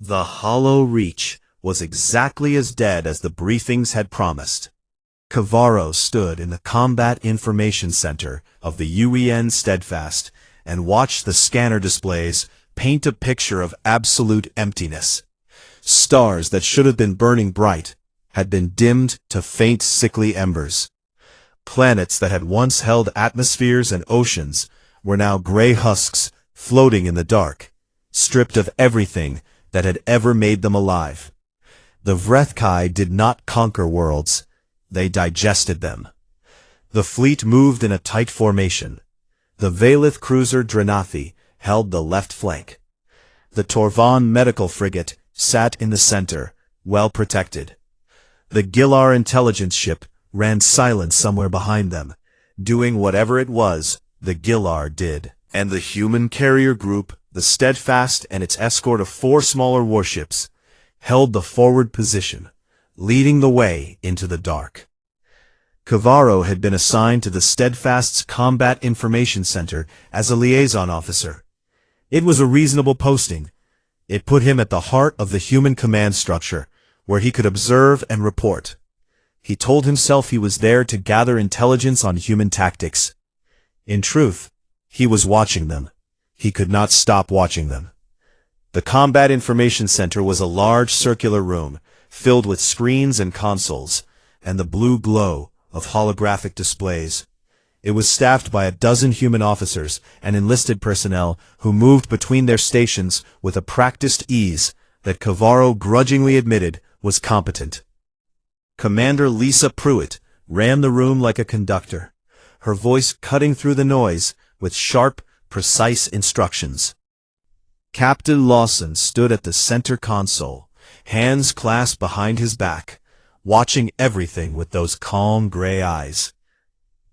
The Hollow Reach was exactly as dead as the briefings had promised. Kavaro stood in the Combat Information Center of the UEN Steadfast and watched the scanner displays paint a picture of absolute emptiness. Stars that should have been burning bright had been dimmed to faint sickly embers. Planets that had once held atmospheres and oceans were now gray husks floating in the dark, stripped of everything that had ever made them alive. The Vrethkai did not conquer worlds, they digested them. The fleet moved in a tight formation. The Valith cruiser Drenathi held the left flank. The Torvan medical frigate sat in the center, well protected. The Gilar intelligence ship ran silent somewhere behind them, doing whatever it was the Gilar did. And the human carrier group, the Steadfast and its escort of 4 smaller warships, held the forward position, leading the way into the dark. Kavaro had been assigned to the Steadfast's Combat Information Center as a liaison officer. It was a reasonable posting. It put him at the heart of the human command structure, where he could observe and report. He told himself he was there to gather intelligence on human tactics. In truth, he was watching them. He could not stop watching them. The Combat Information Center was a large circular room, filled with screens and consoles, and the blue glow of holographic displays. It was staffed by a dozen human officers and enlisted personnel who moved between their stations with a practiced ease that Kavaro grudgingly admitted was competent. Commander Lisa Pruitt ran the room like a conductor, her voice cutting through the noise with sharp, precise instructions. Captain Lawson stood at the center console, hands clasped behind his back, watching everything with those calm gray eyes.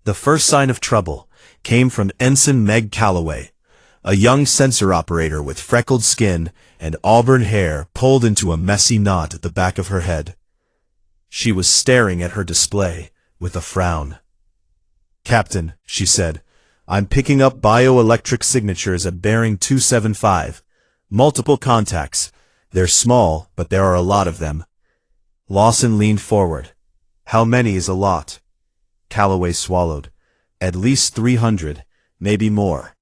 The first sign of trouble came from Ensign Meg Calloway, a young sensor operator with freckled skin and auburn hair pulled into a messy knot at the back of her head. She was staring at her display with a frown. "Captain," she said, "I'm picking up bioelectric signatures at bearing 275. Multiple contacts. They're small, but there are a lot of them." Lawson leaned forward. "How many is a lot?" Calloway swallowed. "At least 300, maybe more.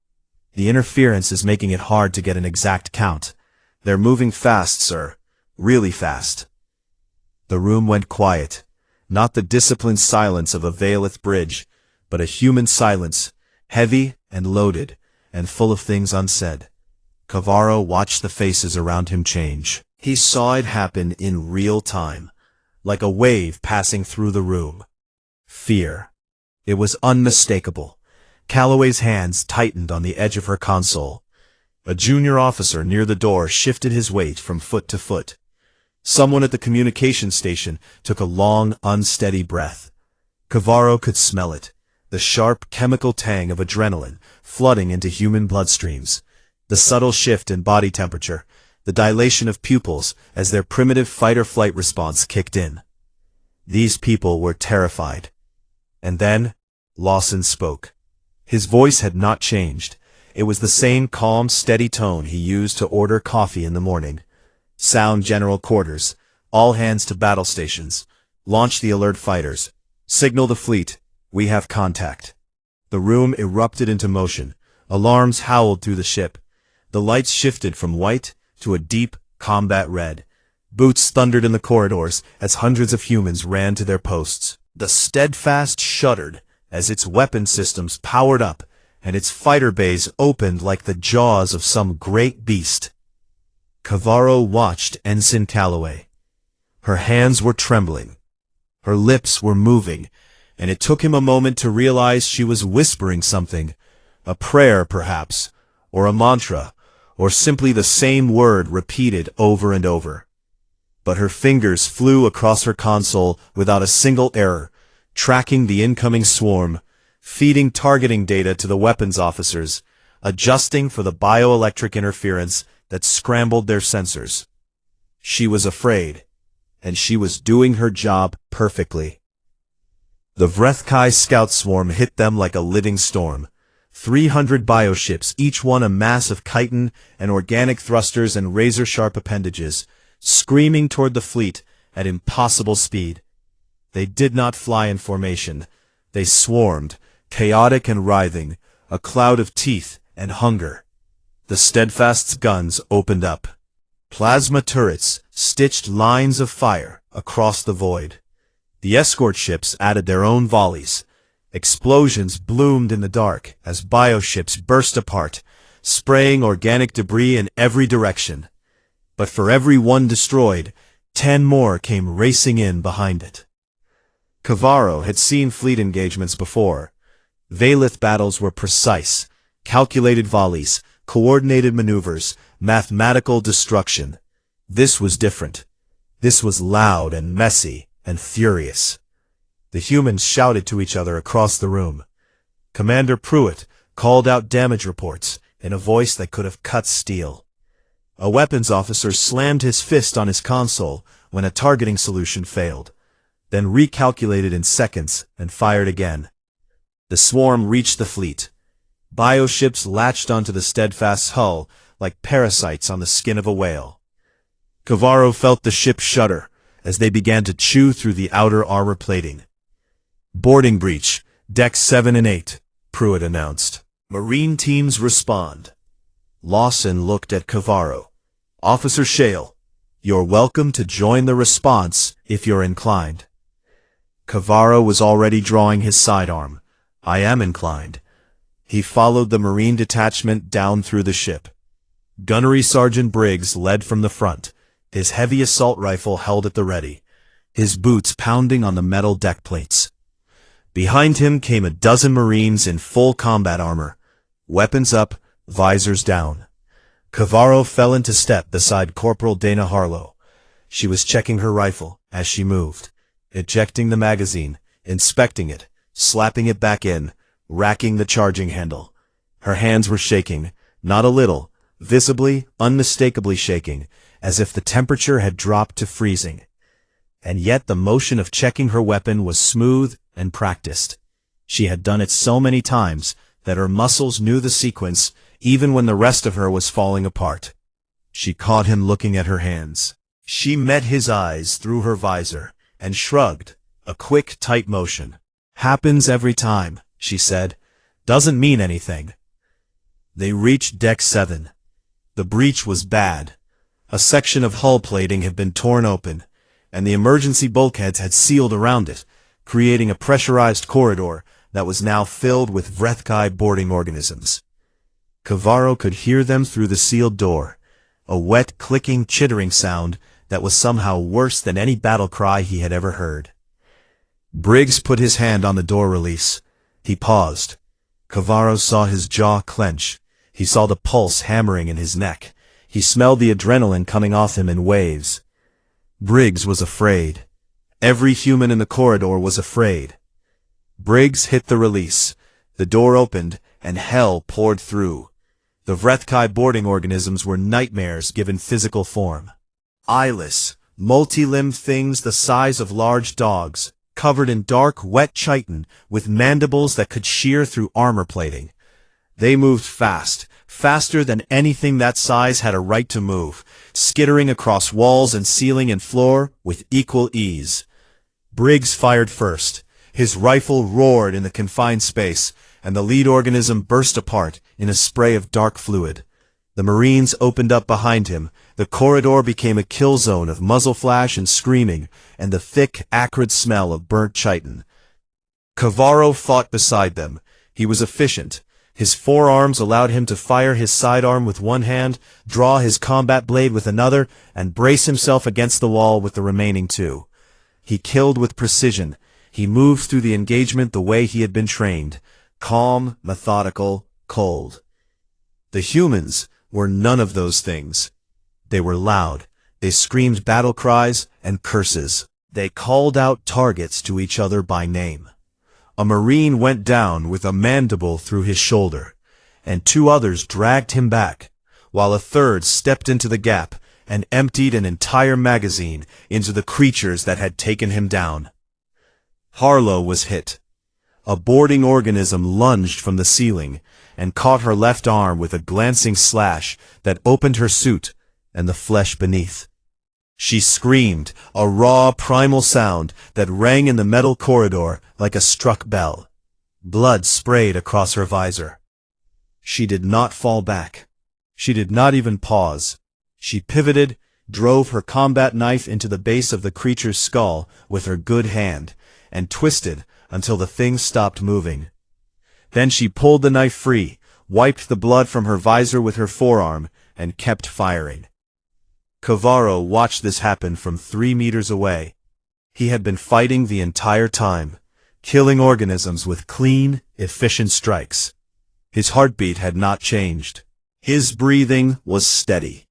The interference is making it hard to get an exact count. They're moving fast, sir. Really fast." The room went quiet. Not the disciplined silence of a Valith bridge, but a human silence, heavy and loaded, and full of things unsaid. Kavaro watched the faces around him change. He saw it happen in real time, like a wave passing through the room. Fear. It was unmistakable. Calloway's hands tightened on the edge of her console. A junior officer near the door shifted his weight from foot to foot. Someone at the communication station took a long, unsteady breath. Kavaro could smell it, the sharp chemical tang of adrenaline flooding into human bloodstreams, the subtle shift in body temperature, the dilation of pupils as their primitive fight-or-flight response kicked in. These people were terrified. And then, Lawson spoke. His voice had not changed. It was the same calm, steady tone he used to order coffee in the morning. "Sound general quarters. All hands to battle stations. Launch the alert fighters. Signal the fleet. We have contact." The room erupted into motion. Alarms howled through the ship. The lights shifted from white to a deep combat red. Boots thundered in the corridors as hundreds of humans ran to their posts. The Steadfast shuddered as its weapon systems powered up and its fighter bays opened like the jaws of some great beast. Kavaro watched Ensign Calloway. Her hands were trembling. Her lips were moving, and it took him a moment to realize she was whispering something, a prayer perhaps, or a mantra, or simply the same word repeated over and over. But her fingers flew across her console without a single error, tracking the incoming swarm, feeding targeting data to the weapons officers, adjusting for the bioelectric interference that scrambled their sensors. She was afraid, and she was doing her job perfectly. The Vrethkai scout swarm hit them like a living storm. 300 bioships, each one a mass of chitin and organic thrusters and razor-sharp appendages, screaming toward the fleet at impossible speed. They did not fly in formation. They swarmed, chaotic and writhing, a cloud of teeth and hunger. The Steadfast's guns opened up. Plasma turrets stitched lines of fire across the void. The escort ships added their own volleys. Explosions bloomed in the dark as bioships burst apart, spraying organic debris in every direction. But for every one destroyed, 10 more came racing in behind it. Kavaro had seen fleet engagements before. Valith battles were precise, calculated volleys, coordinated maneuvers, mathematical destruction. This was different. This was loud and messy and furious. The humans shouted to each other across the room. Commander Pruitt called out damage reports in a voice that could have cut steel. A weapons officer slammed his fist on his console when a targeting solution failed, then recalculated in seconds and fired again. The swarm reached the fleet. Bioships latched onto the Steadfast's hull like parasites on the skin of a whale. Kavaro felt the ship shudder as they began to chew through the outer armor plating. "Boarding breach, decks 7 and 8, Pruitt announced. "Marine teams respond." Lawson looked at Kavaro. "Officer Shale, you're welcome to join the response if you're inclined." Kavaro was already drawing his sidearm. "I am inclined." He followed the Marine detachment down through the ship. Gunnery Sergeant Briggs led from the front, his heavy assault rifle held at the ready, his boots pounding on the metal deck plates. Behind him came a dozen Marines in full combat armor, weapons up, visors down. Kavaro fell into step beside Corporal Dana Harlow. She was checking her rifle as she moved, ejecting the magazine, inspecting it, slapping it back in, racking the charging handle. Her hands were shaking, not a little, visibly, unmistakably shaking, as if the temperature had dropped to freezing. And yet the motion of checking her weapon was smooth and practiced. She had done it so many times that her muscles knew the sequence even when the rest of her was falling apart. She caught him looking at her hands. She met his eyes through her visor and shrugged, a quick, tight motion. "Happens every time," she said. "Doesn't mean anything." They reached deck 7. The breach was bad. A section of hull plating had been torn open, and the emergency bulkheads had sealed around it, creating a pressurized corridor that was now filled with Vrethkai boarding organisms. Kavaro could hear them through the sealed door, a wet, clicking, chittering sound that was somehow worse than any battle cry he had ever heard. Briggs put his hand on the door release. He paused. Kavaro saw his jaw clench. He saw the pulse hammering in his neck. He smelled the adrenaline coming off him in waves. Briggs was afraid. Every human in the corridor was afraid. Briggs hit the release. The door opened, and hell poured through. The Vrethkai boarding organisms were nightmares given physical form. Eyeless, multi-limbed things the size of large dogs, covered in dark, wet chitin with mandibles that could shear through armor plating. They moved fast, faster than anything that size had a right to move, skittering across walls and ceiling and floor with equal ease. Briggs fired first. His rifle roared in the confined space, and the lead organism burst apart in a spray of dark fluid. The Marines opened up behind him. The corridor became a kill zone of muzzle flash and screaming, and the thick, acrid smell of burnt chitin. Kavaro fought beside them. He was efficient. His forearms allowed him to fire his sidearm with one hand, draw his combat blade with another, and brace himself against the wall with the remaining two. He killed with precision. He moved through the engagement the way he had been trained, calm, methodical, cold. The humans were none of those things. They were loud. They screamed battle cries and curses. They called out targets to each other by name. A Marine went down with a mandible through his shoulder, and 2 others dragged him back, while a third stepped into the gap and emptied an entire magazine into the creatures that had taken him down. Harlow was hit. A boarding organism lunged from the ceiling and caught her left arm with a glancing slash that opened her suit and the flesh beneath. She screamed, a raw, primal sound that rang in the metal corridor like a struck bell. Blood sprayed across her visor. She did not fall back. She did not even pause. She pivoted, drove her combat knife into the base of the creature's skull with her good hand, and twisted until the thing stopped moving. Then she pulled the knife free, wiped the blood from her visor with her forearm, and kept firing. Kavaro watched this happen from 3 meters away. He had been fighting the entire time, killing organisms with clean, efficient strikes. His heartbeat had not changed. His breathing was steady.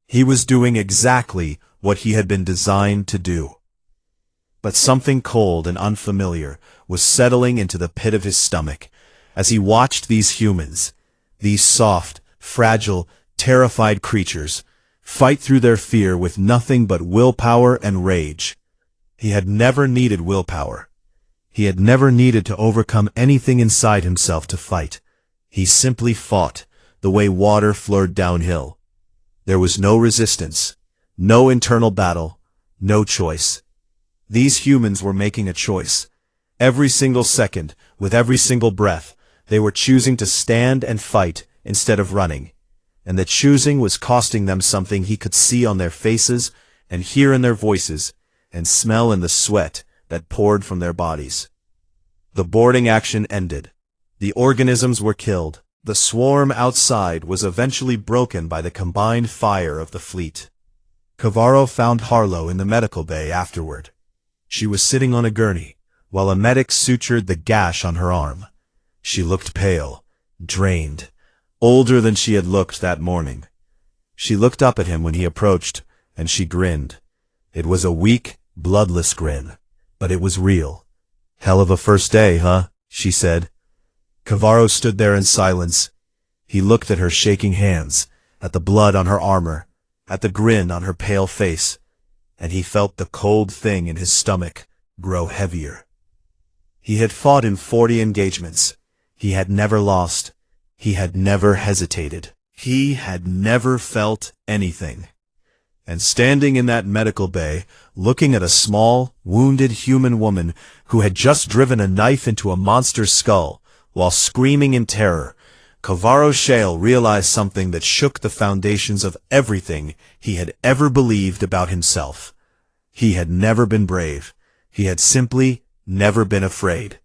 He was doing exactly what he had been designed to do. But something cold and unfamiliar was settling into the pit of his stomach as he watched these humans, these soft, fragile, terrified creatures, fight through their fear with nothing but willpower and rage. He had never needed willpower. He had never needed to overcome anything inside himself to fight. He simply fought, the way water flowed downhill. There was no resistance, no internal battle, no choice. These humans were making a choice. Every single second, with every single breath, they were choosing to stand and fight instead of running. And the choosing was costing them something he could see on their faces, and hear in their voices, and smell in the sweat that poured from their bodies. The boarding action ended. The organisms were killed. The swarm outside was eventually broken by the combined fire of the fleet. Kavaro found Harlow in the medical bay afterward. She was sitting on a gurney, while a medic sutured the gash on her arm. She looked pale, drained, older than she had looked that morning. She looked up at him when he approached, and she grinned. It was a weak, bloodless grin, but it was real. "Hell of a first day, huh?" she said. Kavaro stood there in silence. He looked at her shaking hands, at the blood on her armor, at the grin on her pale face, and he felt the cold thing in his stomach grow heavier. He had fought in 40 engagements. He had never lost. He had never hesitated. He had never felt anything. And standing in that medical bay, looking at a small, wounded human woman who had just driven a knife into a monster's skull, while screaming in terror, Kavaro Shale realized something that shook the foundations of everything he had ever believed about himself. He had never been brave. He had simply never been afraid.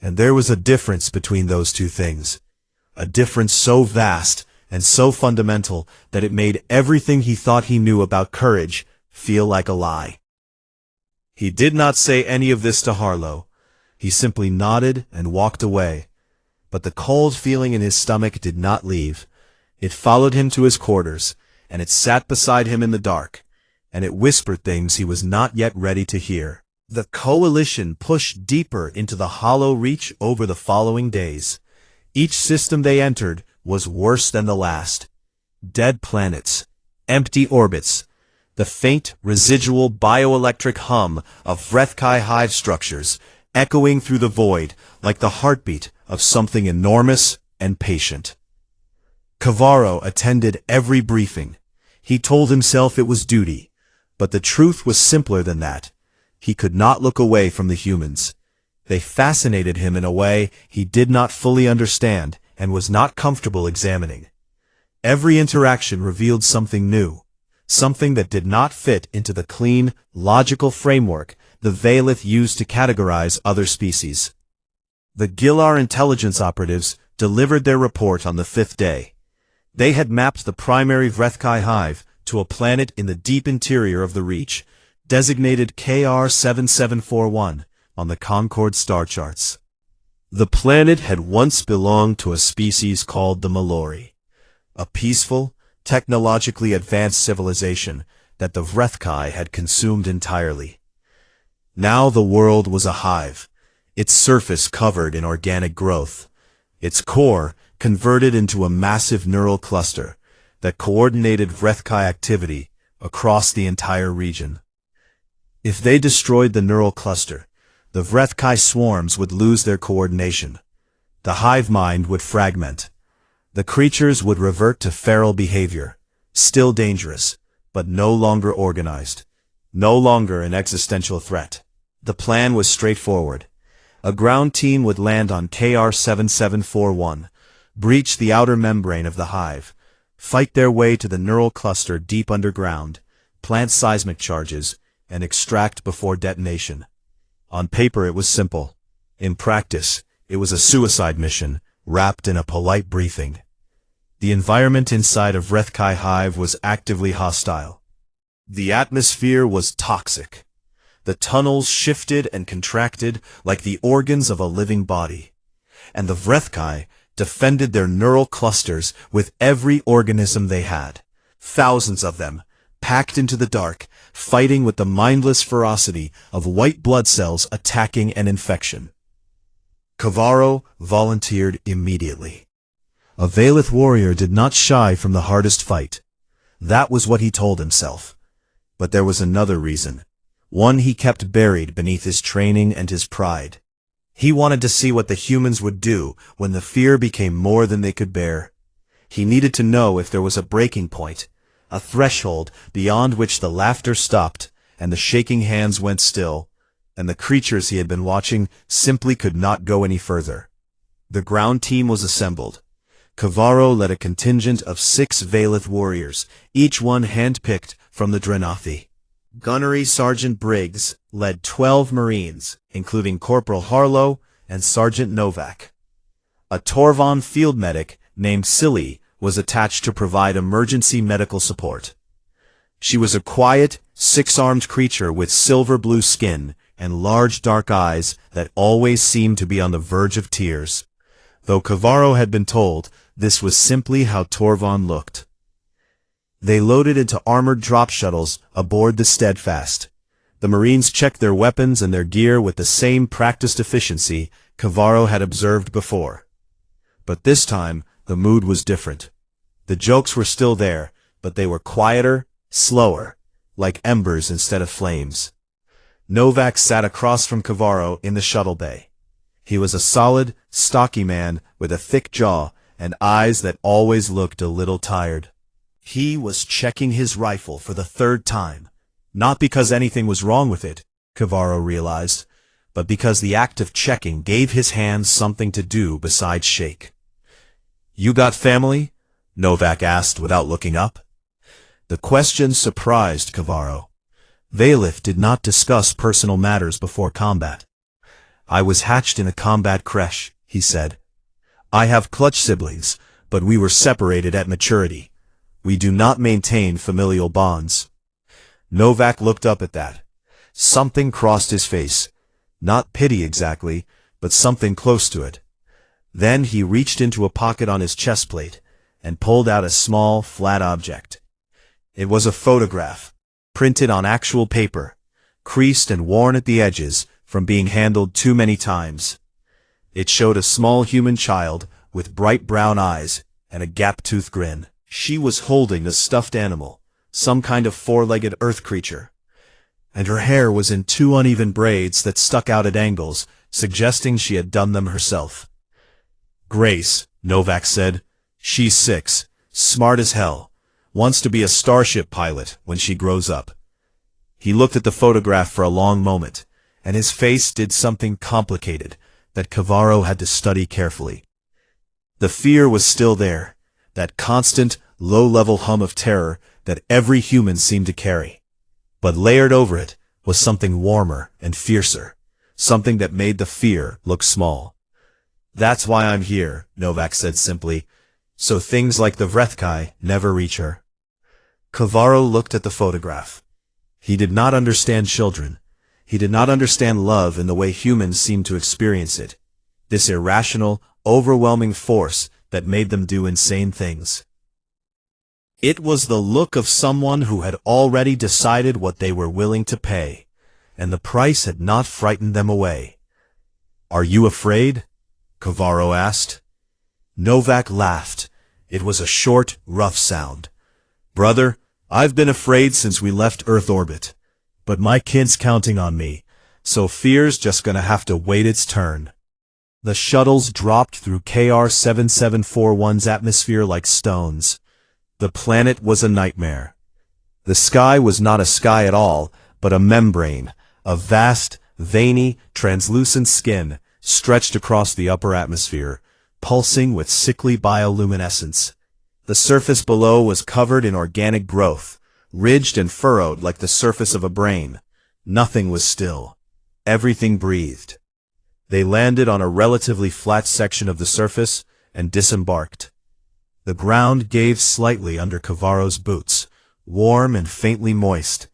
And there was a difference between those two things. A difference so vast and so fundamental that it made everything he thought he knew about courage feel like a lie. He did not say any of this to Harlow. He simply nodded and walked away. But the cold feeling in his stomach did not leave. It followed him to his quarters, and it sat beside him in the dark, and it whispered things he was not yet ready to hear. The coalition pushed deeper into the hollow reach over the following days. Each system they entered was worse than the last. Dead planets, empty orbits, the faint residual bioelectric hum of Vrethkai hive structures echoing through the void like the heartbeat of something enormous and patient. Kavaro attended every briefing. He told himself it was duty, but the truth was simpler than that. He could not look away from the humans. They fascinated him in a way he did not fully understand and was not comfortable examining. Every interaction revealed something new, something that did not fit into the clean, logical framework the Valith used to categorize other species. The Gilar intelligence operatives delivered their report on the 5th day. They had mapped the primary Vrethkai hive to a planet in the deep interior of the Reach, designated KR7741 on the Concord star charts. The planet had once belonged to a species called the Malori, a peaceful, technologically advanced civilization that the Vrethkai had consumed entirely. Now the world was a hive, its surface covered in organic growth, its core converted into a massive neural cluster that coordinated Vrethkai activity across the entire region. If they destroyed the neural cluster, the Vrethkai swarms would lose their coordination. The hive mind would fragment. The creatures would revert to feral behavior, still dangerous, but no longer organized, no longer an existential threat. The plan was straightforward. A ground team would land on KR-7741, breach the outer membrane of the hive, fight their way to the neural cluster deep underground, plant seismic charges, and extract before detonation. On paper it was simple. In practice, it was a suicide mission, wrapped in a polite briefing. The environment inside of Vrethkai hive was actively hostile. The atmosphere was toxic. The tunnels shifted and contracted like the organs of a living body. And the Vrethkai defended their neural clusters with every organism they had. Thousands of them, packed into the dark, fighting with the mindless ferocity of white blood cells attacking an infection. Kavaro volunteered immediately. A Valith warrior did not shy from the hardest fight. That was what he told himself. But there was another reason. One he kept buried beneath his training and his pride. He wanted to see what the humans would do when the fear became more than they could bear. He needed to know if there was a breaking point, a threshold beyond which the laughter stopped and the shaking hands went still, and the creatures he had been watching simply could not go any further. The ground team was assembled. Kavaro led a contingent of 6 Valith warriors, each one hand-picked from the Drenathi. Gunnery Sergeant Briggs led 12 Marines, including Corporal Harlow and Sergeant Novak. A Torvon field medic named Silly was attached to provide emergency medical support. She was a quiet, 6-armed creature with silver-blue skin and large dark eyes that always seemed to be on the verge of tears. Though Kavaro had been told this was simply how Torvon looked. They loaded into armored drop shuttles aboard the Steadfast. The Marines checked their weapons and their gear with the same practiced efficiency Kavaro had observed before. But this time, the mood was different. The jokes were still there, but they were quieter, slower, like embers instead of flames. Novak sat across from Kavaro in the shuttle bay. He was a solid, stocky man with a thick jaw and eyes that always looked a little tired. He was checking his rifle for the 3rd time, not because anything was wrong with it, Kavaro realized, but because the act of checking gave his hands something to do besides shake. "You got family?" Novak asked without looking up. The question surprised Kavaro. Valith did not discuss personal matters before combat. "I was hatched in a combat creche," he said. "I have clutch siblings, but we were separated at maturity. We do not maintain familial bonds." Novak looked up at that. Something crossed his face. Not pity exactly, but something close to it. Then he reached into a pocket on his chest plate and pulled out a small, flat object. It was a photograph, printed on actual paper, creased and worn at the edges from being handled too many times. It showed a small human child with bright brown eyes and a gap-toothed grin. She was holding a stuffed animal, some kind of 4-legged earth creature, and her hair was in 2 uneven braids that stuck out at angles, suggesting she had done them herself. "Grace," Novak said. "She's 6, smart as hell, wants to be a starship pilot when she grows up." He looked at the photograph for a long moment, and his face did something complicated that Kavaro had to study carefully. The fear was still there, that constant, low-level hum of terror that every human seemed to carry. But layered over it was something warmer and fiercer, something that made the fear look small. "That's why I'm here," Novak said simply, "so things like the Vrethkai never reach her." Kavaro looked at the photograph. He did not understand children. He did not understand love in the way humans seemed to experience it. This irrational, overwhelming force that made them do insane things. It was the look of someone who had already decided what they were willing to pay, and the price had not frightened them away. "Are you afraid?" Kavaro asked. Novak laughed. It was a short, rough sound. "Brother, I've been afraid since we left Earth orbit, but my kid's counting on me, so fear's just gonna have to wait its turn. The shuttles dropped through KR7741's atmosphere like stones. The planet was a nightmare. The sky was not a sky at all, but a membrane, a vast, veiny, translucent skin stretched across the upper atmosphere, pulsing with sickly bioluminescence. The surface below was covered in organic growth, ridged and furrowed like the surface of a brain. Nothing was still. Everything breathed. They landed on a relatively flat section of the surface and disembarked. The ground gave slightly under Kavaro's boots, warm and faintly moist,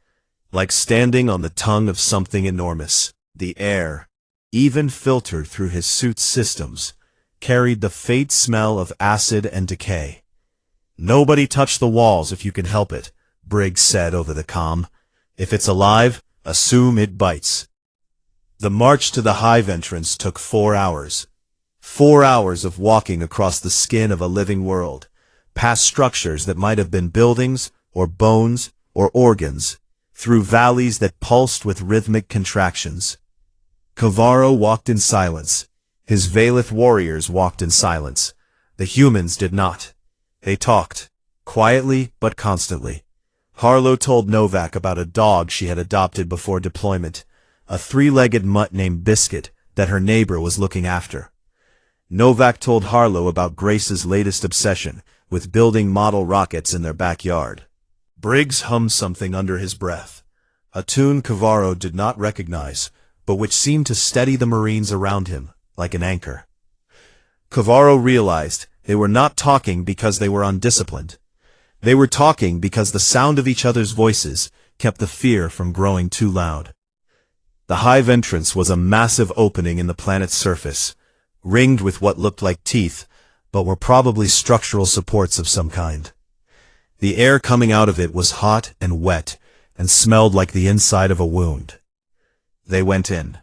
like standing on the tongue of something enormous. The air, even filtered through his suit's systems, carried the faint smell of acid and decay. "Nobody touch the walls if you can help it," Briggs said over the comm. "If it's alive, assume it bites." The march to the hive entrance took 4 hours. 4 hours of walking across the skin of a living world, past structures that might have been buildings, or bones, or organs, through valleys that pulsed with rhythmic contractions. Kavaro walked in silence. His Valith warriors walked in silence. The humans did not. They talked, quietly but constantly. Harlow told Novak about a dog she had adopted before deployment, a 3-legged mutt named Biscuit that her neighbor was looking after. Novak told Harlow about Grace's latest obsession with building model rockets in their backyard. Briggs hummed something under his breath, a tune Kavaro did not recognize, but which seemed to steady the Marines around him like an anchor. Kavaro realized they were not talking because they were undisciplined. They were talking because the sound of each other's voices kept the fear from growing too loud. The hive entrance was a massive opening in the planet's surface, ringed with what looked like teeth, but were probably structural supports of some kind. The air coming out of it was hot and wet, and smelled like the inside of a wound. They went in.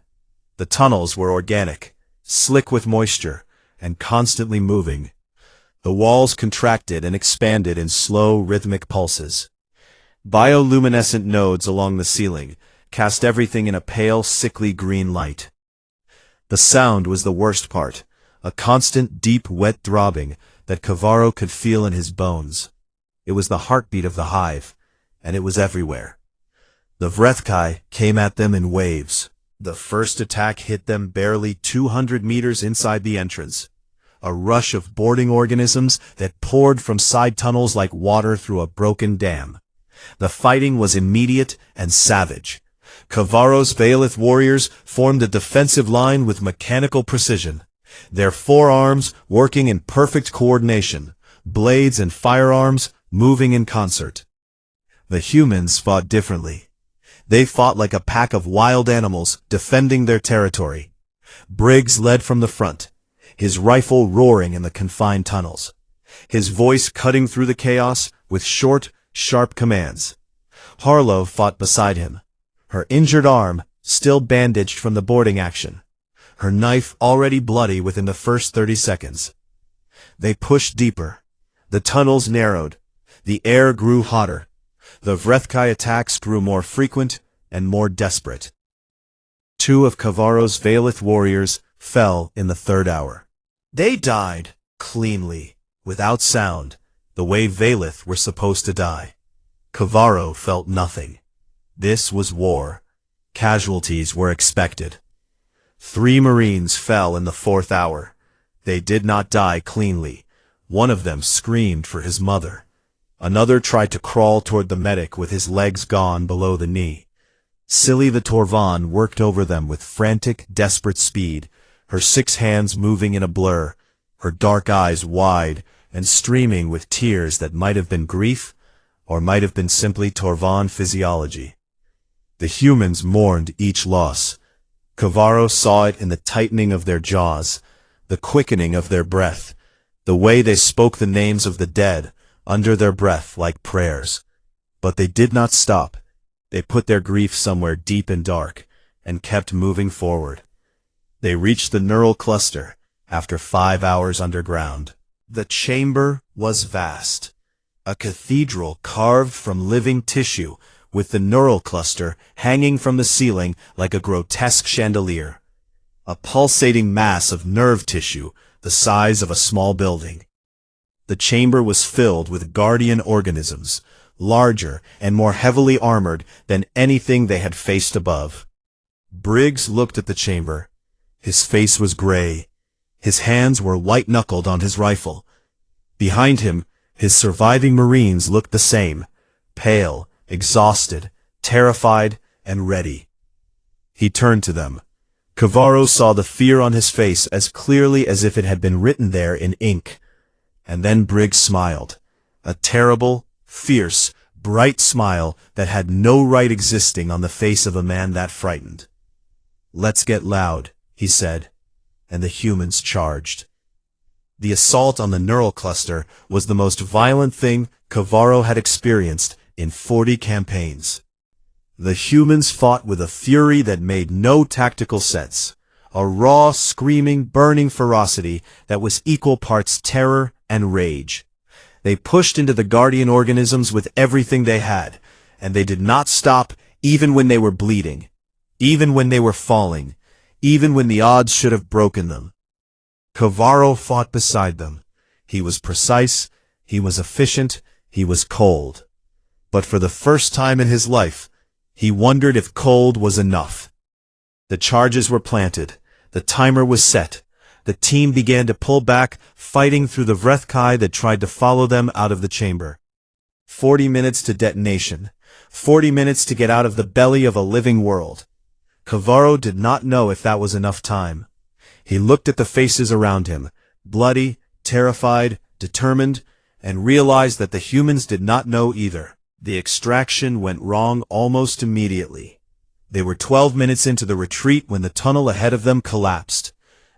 The tunnels were organic, slick with moisture, and constantly moving. The walls contracted and expanded in slow, rhythmic pulses. Bioluminescent nodes along the ceiling cast everything in a pale, sickly green light. The sound was the worst part, a constant, deep, wet throbbing that Kavaro could feel in his bones. It was the heartbeat of the hive, and it was everywhere. The Vrethkai came at them in waves. The first attack hit them barely 200 meters inside the entrance. A rush of boarding organisms that poured from side tunnels like water through a broken dam. The fighting was immediate and savage. Kavaro's Valith warriors formed a defensive line with mechanical precision, their forearms working in perfect coordination, blades and firearms moving in concert. The humans fought differently. They fought like a pack of wild animals defending their territory. Briggs led from the front, his rifle roaring in the confined tunnels, his voice cutting through the chaos with short, sharp commands. Harlow fought beside him, her injured arm still bandaged from the boarding action, her knife already bloody within the first 30 seconds. They pushed deeper. The tunnels narrowed. The air grew hotter. The Vrethkai attacks grew more frequent and more desperate. 2 of Kavaro's Valith warriors fell in the 3rd hour. They died cleanly, without sound, the way Valith were supposed to die. Kavaro felt nothing. This was war. Casualties were expected. 3 Marines fell in the 4th hour. They did not die cleanly. One of them screamed for his mother. Another tried to crawl toward the medic with his legs gone below the knee. Silly the Torvan worked over them with frantic, desperate speed, her 6 hands moving in a blur, her dark eyes wide and streaming with tears that might have been grief or might have been simply Torvan physiology. The humans mourned each loss. Kavaro saw it in the tightening of their jaws, the quickening of their breath, the way they spoke the names of the dead under their breath like prayers. But they did not stop. They put their grief somewhere deep and dark, and kept moving forward. They reached the neural cluster after 5 hours underground. The chamber was vast, a cathedral carved from living tissue with the neural cluster hanging from the ceiling like a grotesque chandelier. A pulsating mass of nerve tissue the size of a small building. The chamber was filled with guardian organisms, larger and more heavily armored than anything they had faced above. Briggs looked at the chamber. His face was gray. His hands were white-knuckled on his rifle. Behind him, his surviving Marines looked the same, pale, exhausted, terrified, and ready. He turned to them. Kavaro saw the fear on his face as clearly as if it had been written there in ink. And then Briggs smiled. A terrible, fierce, bright smile that had no right existing on the face of a man that frightened. "Let's get loud," he said, and the humans charged. The assault on the neural cluster was the most violent thing Kavaro had experienced in 40 campaigns. The humans fought with a fury that made no tactical sense, a raw, screaming, burning ferocity that was equal parts terror and rage. They pushed into the guardian organisms with everything they had, and they did not stop even when they were bleeding, even when they were falling, even when the odds should have broken them. Kavaro fought beside them. He was precise, he was efficient, he was cold. But for the first time in his life, he wondered if cold was enough. The charges were planted. The timer was set. The team began to pull back, fighting through the Vrethkai that tried to follow them out of the chamber. 40 minutes to detonation. 40 minutes to get out of the belly of a living world. Kavaro did not know if that was enough time. He looked at the faces around him, bloody, terrified, determined, and realized that the humans did not know either. The extraction went wrong almost immediately. They were 12 minutes into the retreat when the tunnel ahead of them collapsed.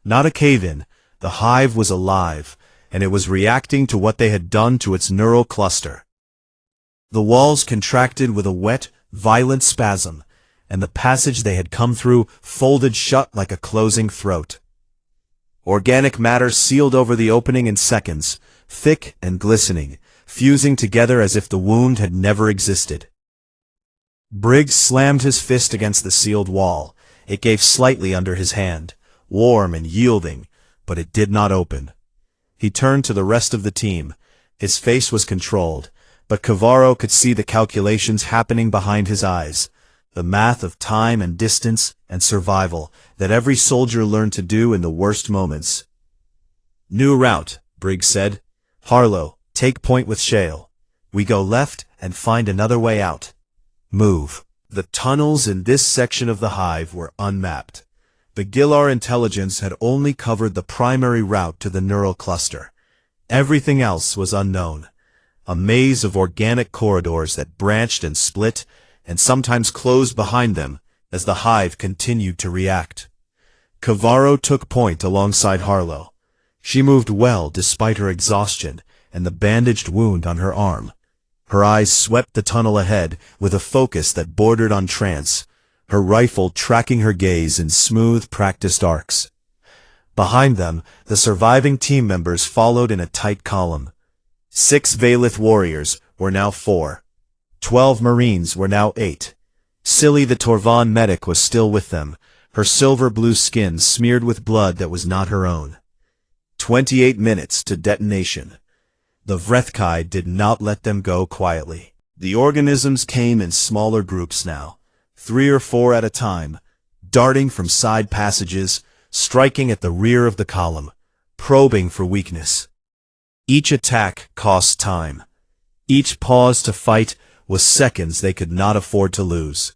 Not a cave-in, the hive was alive, and it was reacting to what they had done to its neural cluster. The walls contracted with a wet, violent spasm, and the passage they had come through folded shut like a closing throat. Organic matter sealed over the opening in seconds, thick and glistening, fusing together as if the wound had never existed. Briggs slammed his fist against the sealed wall. It gave slightly under his hand, warm and yielding, but it did not open. He turned to the rest of the team. His face was controlled, but Kavaro could see the calculations happening behind his eyes, the math of time and distance and survival that every soldier learned to do in the worst moments. "New route," Briggs said. "Harlow, take point with Shale. We go left and find another way out. Move." The tunnels in this section of the hive were unmapped. The Gilar intelligence had only covered the primary route to the neural cluster. Everything else was unknown. A maze of organic corridors that branched and split, and sometimes closed behind them as the hive continued to react. Kavaro took point alongside Harlow. She moved well despite her exhaustion and the bandaged wound on her arm. Her eyes swept the tunnel ahead with a focus that bordered on trance, her rifle tracking her gaze in smooth, practiced arcs. Behind them, the surviving team members followed in a tight column. 6 Valith warriors were now 4. 12 Marines were now 8. Silly the Torvan medic was still with them, her silver-blue skin smeared with blood that was not her own. 28 minutes to detonation. The Vrethkai did not let them go quietly. The organisms came in smaller groups now, 3 or 4 at a time, darting from side passages, striking at the rear of the column, probing for weakness. Each attack cost time. Each pause to fight was seconds they could not afford to lose.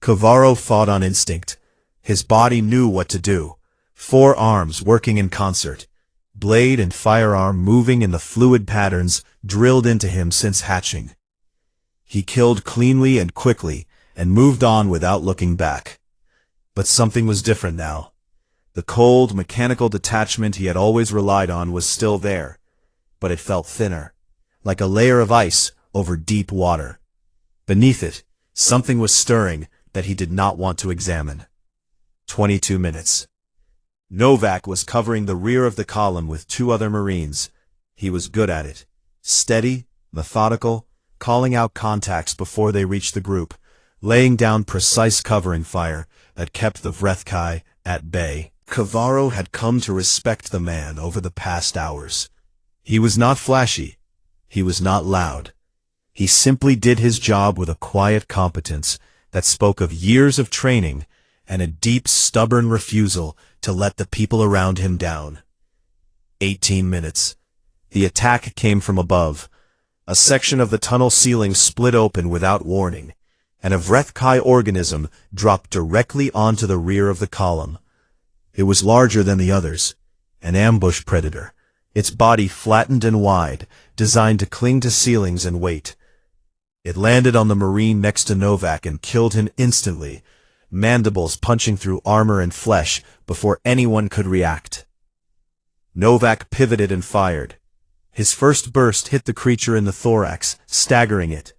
Kavaro fought on instinct. His body knew what to do. 4 arms working in concert, blade and firearm moving in the fluid patterns drilled into him since hatching. He killed cleanly and quickly and moved on without looking back. But something was different now. The cold, mechanical detachment he had always relied on was still there, but it felt thinner, like a layer of ice over deep water. Beneath it, something was stirring that he did not want to examine. 22 minutes. Novak was covering the rear of the column with 2 other Marines. He was good at it. Steady, methodical, calling out contacts before they reached the group, laying down precise covering fire that kept the Vrethkai at bay. Kavaro had come to respect the man over the past hours. He was not flashy. He was not loud. He simply did his job with a quiet competence that spoke of years of training and a deep, stubborn refusal to let the people around him down. 18 minutes. The attack came from above. A section of the tunnel ceiling split open without warning, and a Vrethkai organism dropped directly onto the rear of the column. It was larger than the others, an ambush predator, its body flattened and wide, designed to cling to ceilings and wait. It landed on the Marine next to Novak and killed him instantly, mandibles punching through armor and flesh before anyone could react. Novak pivoted and fired. His first burst hit the creature in the thorax, staggering it.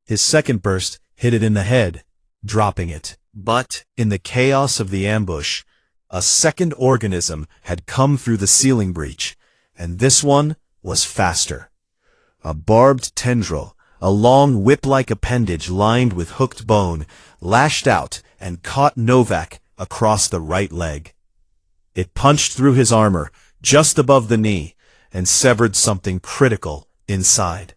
His second burst hit it in the head, dropping it. But, in the chaos of the ambush, a second organism had come through the ceiling breach, and this one was faster. A barbed tendril, a long whip-like appendage lined with hooked bone, lashed out and caught Novak across the right leg. It punched through his armor, just above the knee, and severed something critical inside.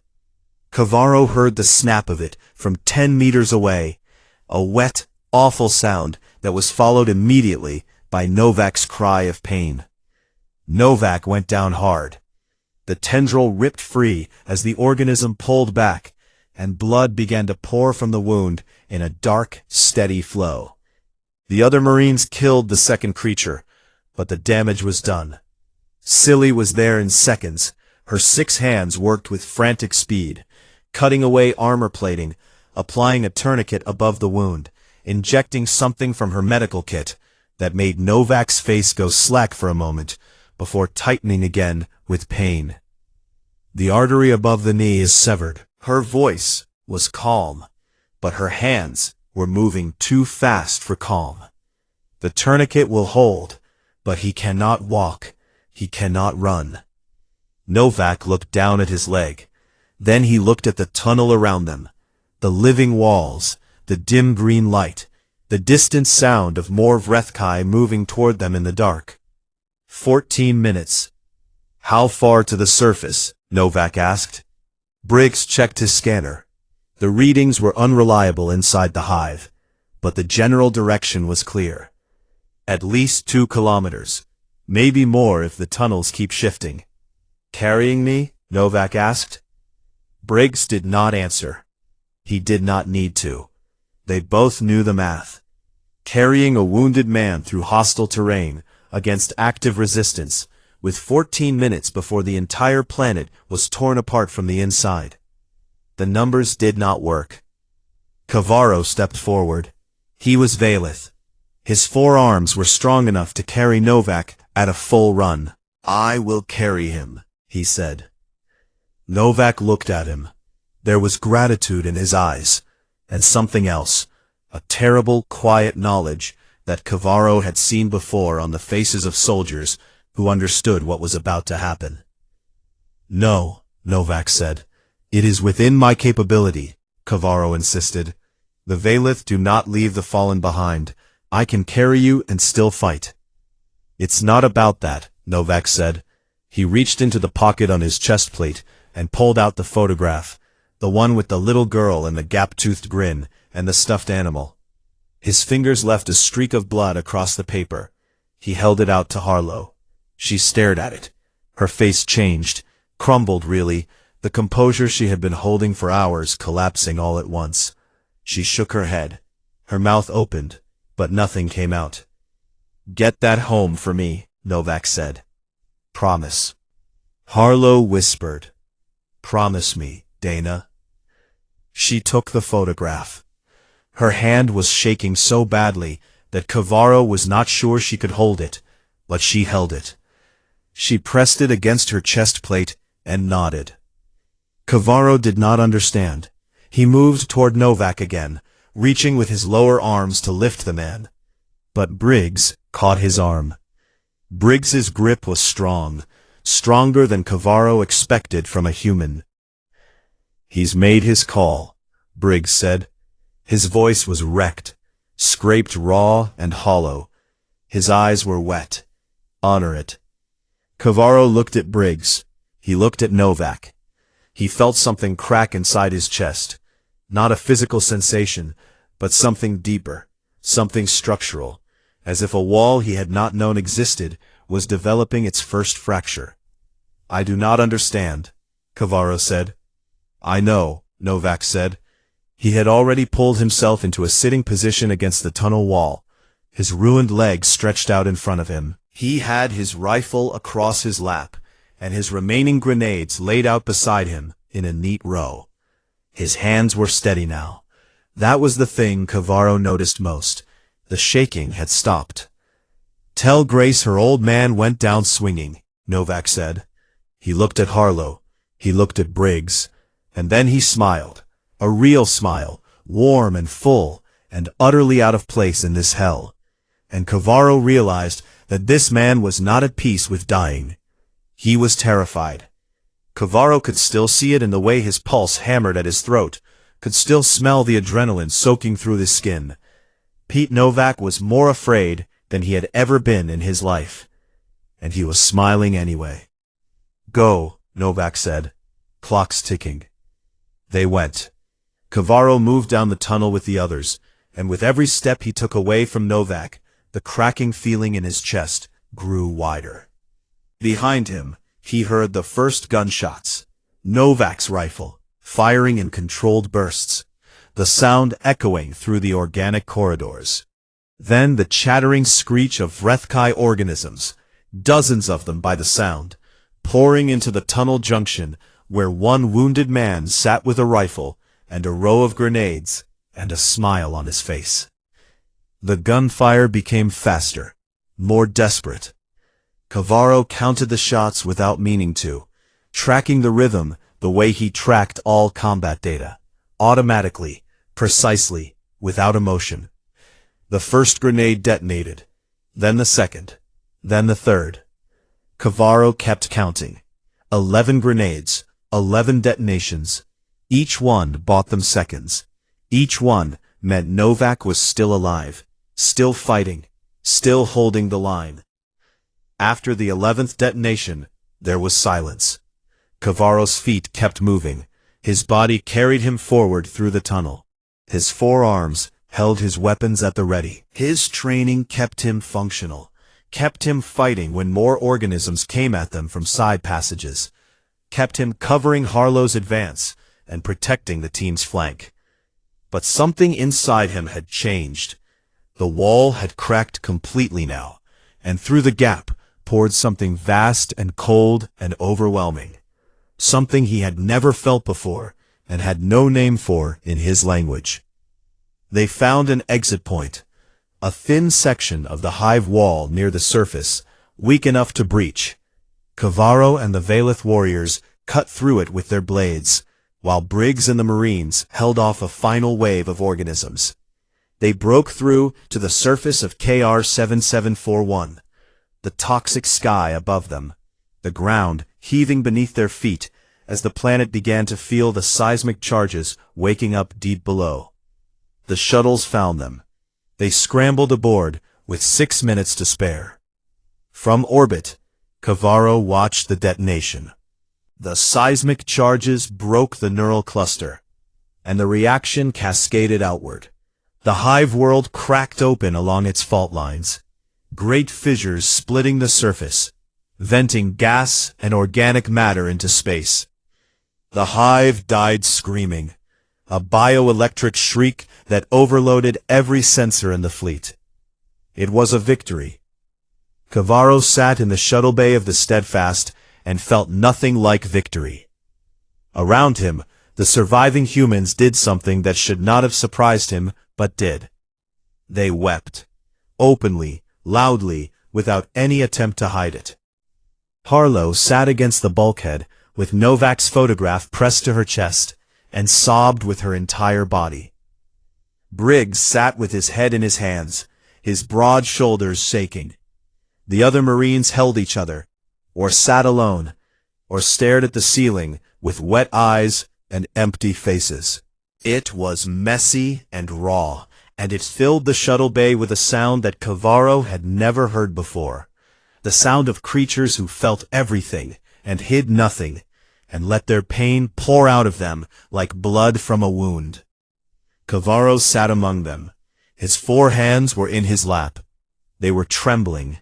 Kavaro heard the snap of it from 10 meters away, a wet, awful sound that was followed immediately by Novak's cry of pain. Novak went down hard. The tendril ripped free as the organism pulled back, and blood began to pour from the wound in a dark, steady flow. The other Marines killed the second creature, but the damage was done. Silly was there in seconds. Her 6 hands worked with frantic speed, cutting away armor plating, applying a tourniquet above the wound, injecting something from her medical kit that made Novak's face go slack for a moment before tightening again with pain. The artery above the knee is severed. Her voice was calm, but her hands were moving too fast for calm. The tourniquet will hold, but he cannot walk. He cannot run. Novak looked down at his leg. Then he looked at the tunnel around them, the living walls, the dim green light, the distant sound of more Vrethkai moving toward them in the dark. 14 minutes. How far to the surface? Novak asked. Briggs checked his scanner. The readings were unreliable inside the hive, but the general direction was clear. At least 2 kilometers. Maybe more if the tunnels keep shifting. Carrying me? Novak asked. Briggs did not answer. He did not need to. They both knew the math. Carrying a wounded man through hostile terrain against active resistance, with 14 minutes before the entire planet was torn apart from the inside. The numbers did not work. Kavaro stepped forward. He was Valeth. His 4 arms were strong enough to carry Novak at a full run. I will carry him, he said. Novak looked at him. There was gratitude in his eyes, and something else, a terrible, quiet knowledge that Kavaro had seen before on the faces of soldiers who understood what was about to happen. No, Novak said. It is within my capability, Kavaro insisted. The Valeth do not leave the fallen behind. I can carry you and still fight. It's not about that, Novak said. He reached into the pocket on his chest plate and pulled out the photograph, the one with the little girl and the gap-toothed grin and the stuffed animal. His fingers left a streak of blood across the paper. He held it out to Harlow. She stared at it. Her face changed, crumbled really, the composure she had been holding for hours collapsing all at once. She shook her head. Her mouth opened, but nothing came out. Get that home for me, Novak said. Promise. Harlow whispered. Promise me, Dana. She took the photograph. Her hand was shaking so badly that Kavaro was not sure she could hold it, but she held it. She pressed it against her chest plate and nodded. Kavaro did not understand. He moved toward Novak again, reaching with his lower arms to lift the man. But Briggs caught his arm. Briggs's grip was strong, stronger than Kavaro expected from a human. "He's made his call," Briggs said. His voice was wrecked, scraped raw and hollow. His eyes were wet. "Honor it." Kavaro looked at Briggs. He looked at Novak. He felt something crack inside his chest. Not a physical sensation, but something deeper, something structural, as if a wall he had not known existed was developing its first fracture. "I do not understand," Kavaro said. "I know," Novak said. He had already pulled himself into a sitting position against the tunnel wall, his ruined legs stretched out in front of him. He had his rifle across his lap, and his remaining grenades laid out beside him in a neat row. His hands were steady now. That was the thing Kavaro noticed most. The shaking had stopped. "Tell Grace her old man went down swinging," Novak said. He looked at Harlow. He looked at Briggs. And then he smiled. A real smile, warm and full, and utterly out of place in this hell. And Kavaro realized that this man was not at peace with dying. He was terrified. Kavaro could still see it in the way his pulse hammered at his throat, could still smell the adrenaline soaking through his skin. Pete Novak was more afraid than he had ever been in his life. And he was smiling anyway. "Go," Novak said. "Clock's ticking." They went. Kavaro moved down the tunnel with the others, and with every step he took away from Novak, the cracking feeling in his chest grew wider. Behind him, he heard the first gunshots. Novak's rifle, firing in controlled bursts, the sound echoing through the organic corridors. Then the chattering screech of Vrethkai organisms, dozens of them by the sound, pouring into the tunnel junction where one wounded man sat with a rifle and a row of grenades and a smile on his face. The gunfire became faster, more desperate. Kavaro counted the shots without meaning to, tracking the rhythm the way he tracked all combat data, automatically, precisely, without emotion. The first grenade detonated, then the second, then the third. Kavaro kept counting. 11 grenades, 11 detonations. Each one bought them seconds. Each one meant Novak was still alive, still fighting, still holding the line. After the 11th detonation, there was silence. Kavaro's feet kept moving. His body carried him forward through the tunnel. His forearms held his weapons at the ready. His training kept him functional, kept him fighting when more organisms came at them from side passages, kept him covering Harlow's advance and protecting the team's flank. But something inside him had changed. The wall had cracked completely now, and through the gap poured something vast and cold and overwhelming. Something he had never felt before and had no name for in his language. They found an exit point, a thin section of the hive wall near the surface, weak enough to breach. Kavaro and the Valeth warriors cut through it with their blades, while Briggs and the Marines held off a final wave of organisms. They broke through to the surface of KR-7741, the toxic sky above them, the ground heaving beneath their feet as the planet began to feel the seismic charges waking up deep below. The shuttles found them. They scrambled aboard with 6 minutes to spare. From orbit, Kavaro watched the detonation. The seismic charges broke the neural cluster, and the reaction cascaded outward. The hive world cracked open along its fault lines, great fissures splitting the surface, venting gas and organic matter into space. The hive died screaming, a bioelectric shriek that overloaded every sensor in the fleet. It was a victory. Kavaro sat in the shuttle bay of the Steadfast and felt nothing like victory. Around him, the surviving humans did something that should not have surprised him, but did. They wept, openly, loudly, without any attempt to hide it. Harlow sat against the bulkhead with Novak's photograph pressed to her chest and sobbed with her entire body. Briggs sat with his head in his hands, his broad shoulders shaking. The other Marines held each other, or sat alone, or stared at the ceiling with wet eyes, and empty faces. It was messy and raw, and it filled the shuttle bay with a sound that Kavaro had never heard before. The sound of creatures who felt everything and hid nothing, and let their pain pour out of them like blood from a wound. Kavaro sat among them. His 4 hands were in his lap. They were trembling.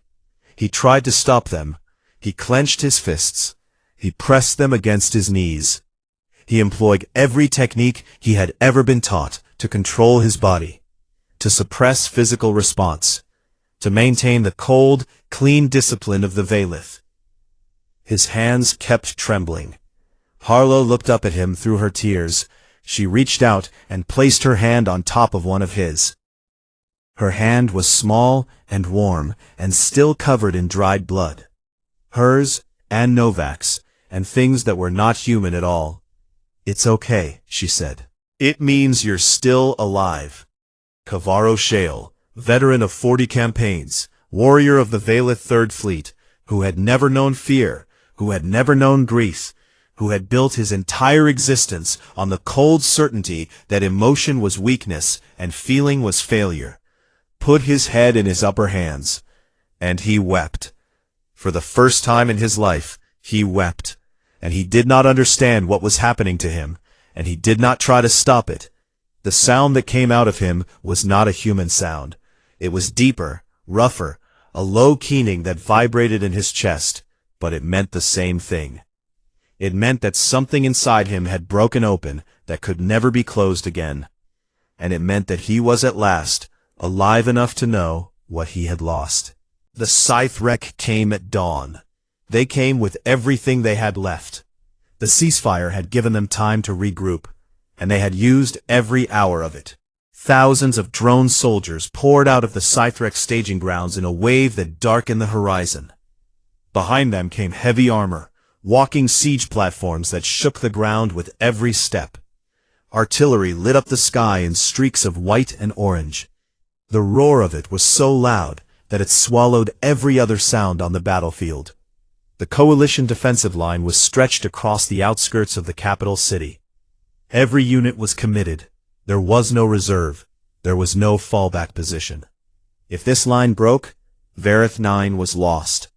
He tried to stop them. He clenched his fists. He pressed them against his knees. He employed every technique he had ever been taught to control his body, to suppress physical response, to maintain the cold, clean discipline of the Valith. His hands kept trembling. Harlow looked up at him through her tears. She reached out and placed her hand on top of one of his. Her hand was small and warm and still covered in dried blood. Hers and Novak's, and things that were not human at all. "It's okay," she said. "It means you're still alive." Kavaro Shale, veteran of 40 campaigns, warrior of the Valith Third Fleet, who had never known fear, who had never known grief, who had built his entire existence on the cold certainty that emotion was weakness and feeling was failure, put his head in his upper hands, and he wept. For the first time in his life, he wept, and he did not understand what was happening to him, and he did not try to stop it. The sound that came out of him was not a human sound. It was deeper, rougher, a low keening that vibrated in his chest, but it meant the same thing. It meant that something inside him had broken open that could never be closed again, and it meant that he was at last alive enough to know what he had lost. The Scythe wreck came at dawn. They came with everything they had left. The ceasefire had given them time to regroup, and they had used every hour of it. Thousands of drone soldiers poured out of the Scythe wreck staging grounds in a wave that darkened the horizon. Behind them came heavy armor, walking siege platforms that shook the ground with every step. Artillery lit up the sky in streaks of white and orange. The roar of it was so loud that it swallowed every other sound on the battlefield. The coalition defensive line was stretched across the outskirts of the capital city. Every unit was committed. There was no reserve. There was no fallback position. If this line broke, Vareth 9 was lost.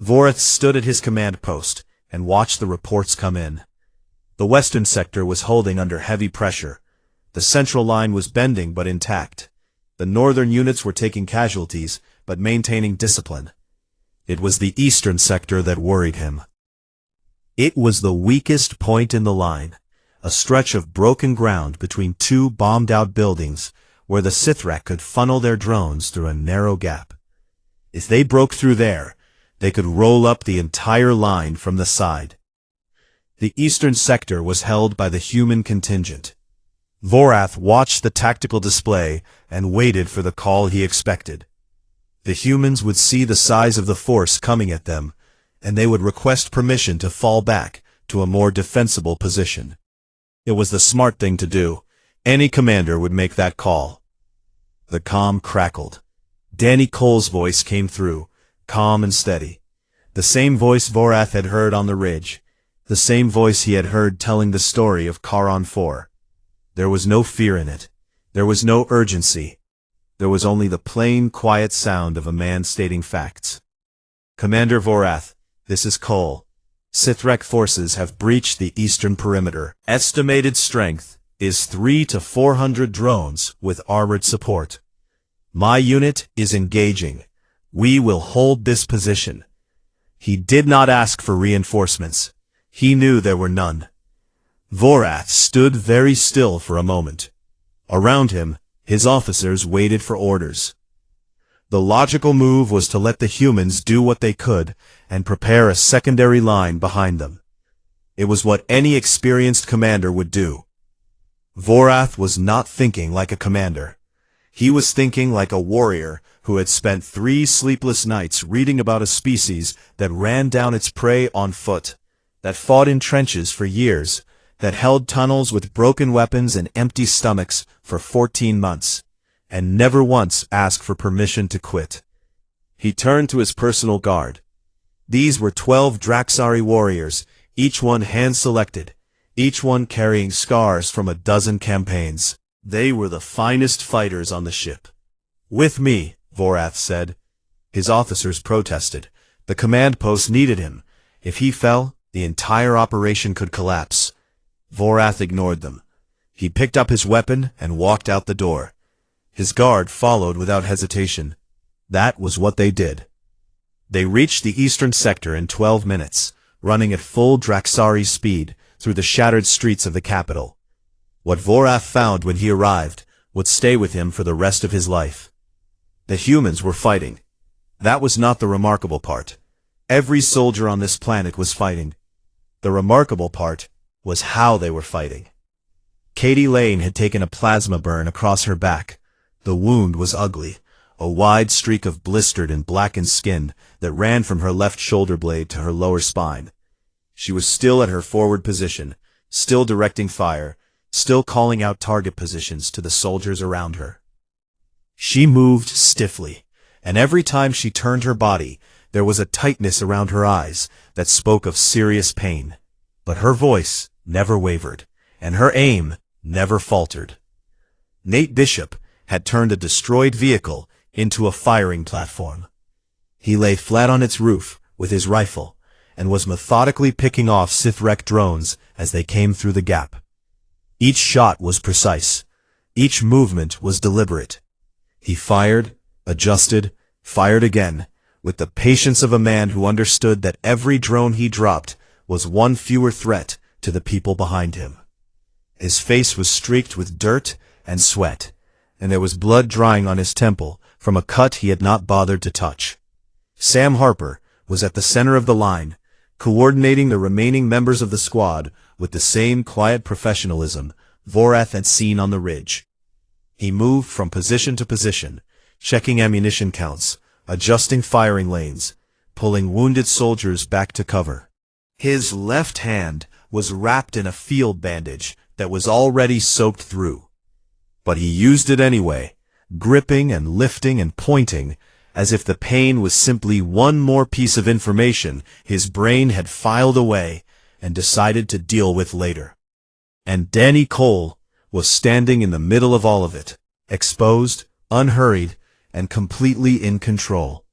Voreth stood at his command post and watched the reports come in. The western sector was holding under heavy pressure. The central line was bending but intact. The northern units were taking casualties, but maintaining discipline. It was the eastern sector that worried him. It was the weakest point in the line, a stretch of broken ground between 2 bombed-out buildings where the Sithrak could funnel their drones through a narrow gap. If they broke through there, they could roll up the entire line from the side. The eastern sector was held by the human contingent. Vorath watched the tactical display and waited for the call he expected. The humans would see the size of the force coming at them, and they would request permission to fall back to a more defensible position. It was the smart thing to do. Any commander would make that call. The comm crackled. Danny Cole's voice came through, calm and steady. The same voice Vorath had heard on the ridge. The same voice he had heard telling the story of Charon 4. There was no fear in it. There was no urgency. There was only the plain, quiet sound of a man stating facts. Commander Vorath, this is Cole. Sithrek forces have breached the eastern perimeter. Estimated strength is 300 to 400 drones with armored support. My unit is engaging. We will hold this position. He did not ask for reinforcements. He knew there were none. Vorath stood very still for a moment. Around him, his officers waited for orders. The logical move was to let the humans do what they could and prepare a secondary line behind them. It was what any experienced commander would do. Vorath was not thinking like a commander. He was thinking like a warrior who had spent 3 sleepless nights reading about a species that ran down its prey on foot, that fought in trenches for years, that held tunnels with broken weapons and empty stomachs for 14 months, and never once asked for permission to quit. He turned to his personal guard. These were 12 Draxari warriors, each one hand-selected, each one carrying scars from a dozen campaigns. They were the finest fighters on the ship. "With me," Vorath said. His officers protested. The command post needed him. If he fell, the entire operation could collapse. Vorath ignored them. He picked up his weapon and walked out the door. His guard followed without hesitation. That was what they did. They reached the eastern sector in 12 minutes, running at full Draxari speed through the shattered streets of the capital. What Vorath found when he arrived would stay with him for the rest of his life. The humans were fighting. That was not the remarkable part. Every soldier on this planet was fighting. The remarkable part was how they were fighting. Katie Lane had taken a plasma burn across her back. The wound was ugly, a wide streak of blistered and blackened skin that ran from her left shoulder blade to her lower spine. She was still at her forward position, still directing fire, still calling out target positions to the soldiers around her. She moved stiffly, and every time she turned her body, there was a tightness around her eyes that spoke of serious pain. But her voice never wavered, and her aim never faltered. Nate Bishop had turned a destroyed vehicle into a firing platform. He lay flat on its roof with his rifle, and was methodically picking off Sith-Rek drones as they came through the gap. Each shot was precise. Each movement was deliberate. He fired, adjusted, fired again, with the patience of a man who understood that every drone he dropped was one fewer threat to the people behind him. His face was streaked with dirt and sweat, and there was blood drying on his temple from a cut he had not bothered to touch. Sam Harper was at the center of the line, coordinating the remaining members of the squad with the same quiet professionalism Vorath had seen on the ridge. He moved from position to position, checking ammunition counts, adjusting firing lanes, pulling wounded soldiers back to cover. His left hand was wrapped in a field bandage that was already soaked through. But he used it anyway, gripping and lifting and pointing, as if the pain was simply one more piece of information his brain had filed away and decided to deal with later. And Danny Cole was standing in the middle of all of it, exposed, unhurried, and completely in control.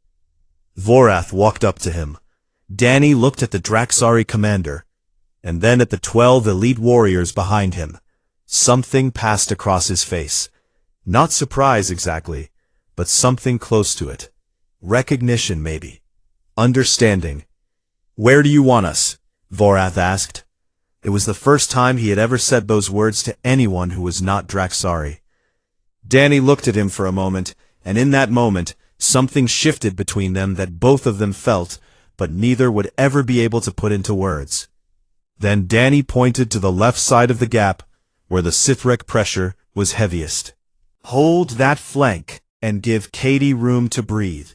Vorath walked up to him. Danny looked at the Draxari commander, and then at the 12 elite warriors behind him. Something passed across his face. Not surprise exactly, but something close to it. Recognition, maybe. Understanding. "Where do you want us?" Vorath asked. It was the first time he had ever said those words to anyone who was not Draxari. Danny looked at him for a moment, and in that moment, something shifted between them that both of them felt, but neither would ever be able to put into words. Then Danny pointed to the left side of the gap, where the Sith-Rek pressure was heaviest. "Hold that flank, and give Katie room to breathe."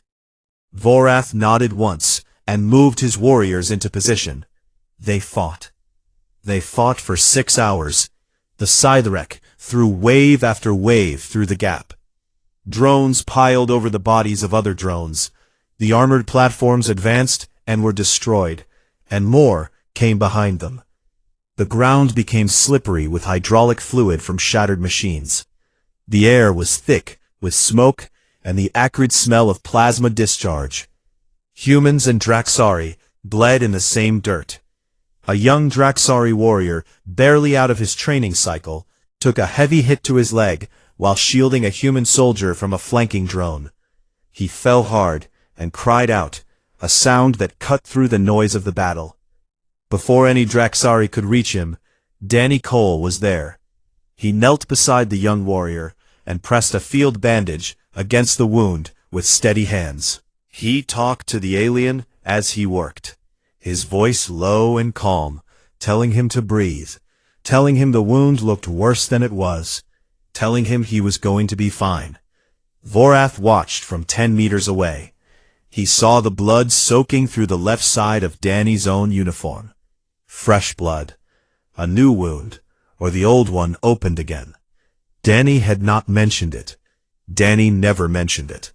Vorath nodded once, and moved his warriors into position. They fought. They fought for 6 hours. The Sith-Rek threw wave after wave through the gap. Drones piled over the bodies of other drones. The armored platforms advanced and were destroyed, and more came behind them. The ground became slippery with hydraulic fluid from shattered machines. The air was thick with smoke and the acrid smell of plasma discharge. Humans and Draxari bled in the same dirt. A young Draxari warrior, barely out of his training cycle, took a heavy hit to his leg while shielding a human soldier from a flanking drone. He fell hard and cried out, a sound that cut through the noise of the battle. Before any Draxari could reach him, Danny Cole was there. He knelt beside the young warrior and pressed a field bandage against the wound with steady hands. He talked to the alien as he worked, his voice low and calm, telling him to breathe, telling him the wound looked worse than it was, telling him he was going to be fine. Vorath watched from 10 meters away. He saw the blood soaking through the left side of Danny's own uniform. Fresh blood. A new wound, or the old one opened again. Danny had not mentioned it. Danny never mentioned it.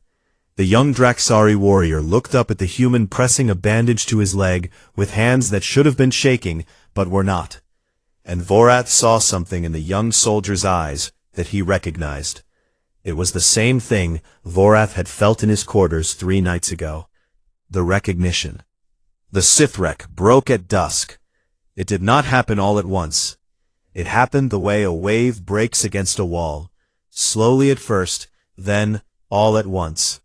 The young Draxari warrior looked up at the human pressing a bandage to his leg with hands that should have been shaking, but were not. and Vorath saw something in the young soldier's eyes that he recognized. It was the same thing Vorath had felt in his quarters 3 nights ago. The recognition. The Sithreck broke at dusk. It did not happen all at once. It happened the way a wave breaks against a wall, slowly at first, then all at once.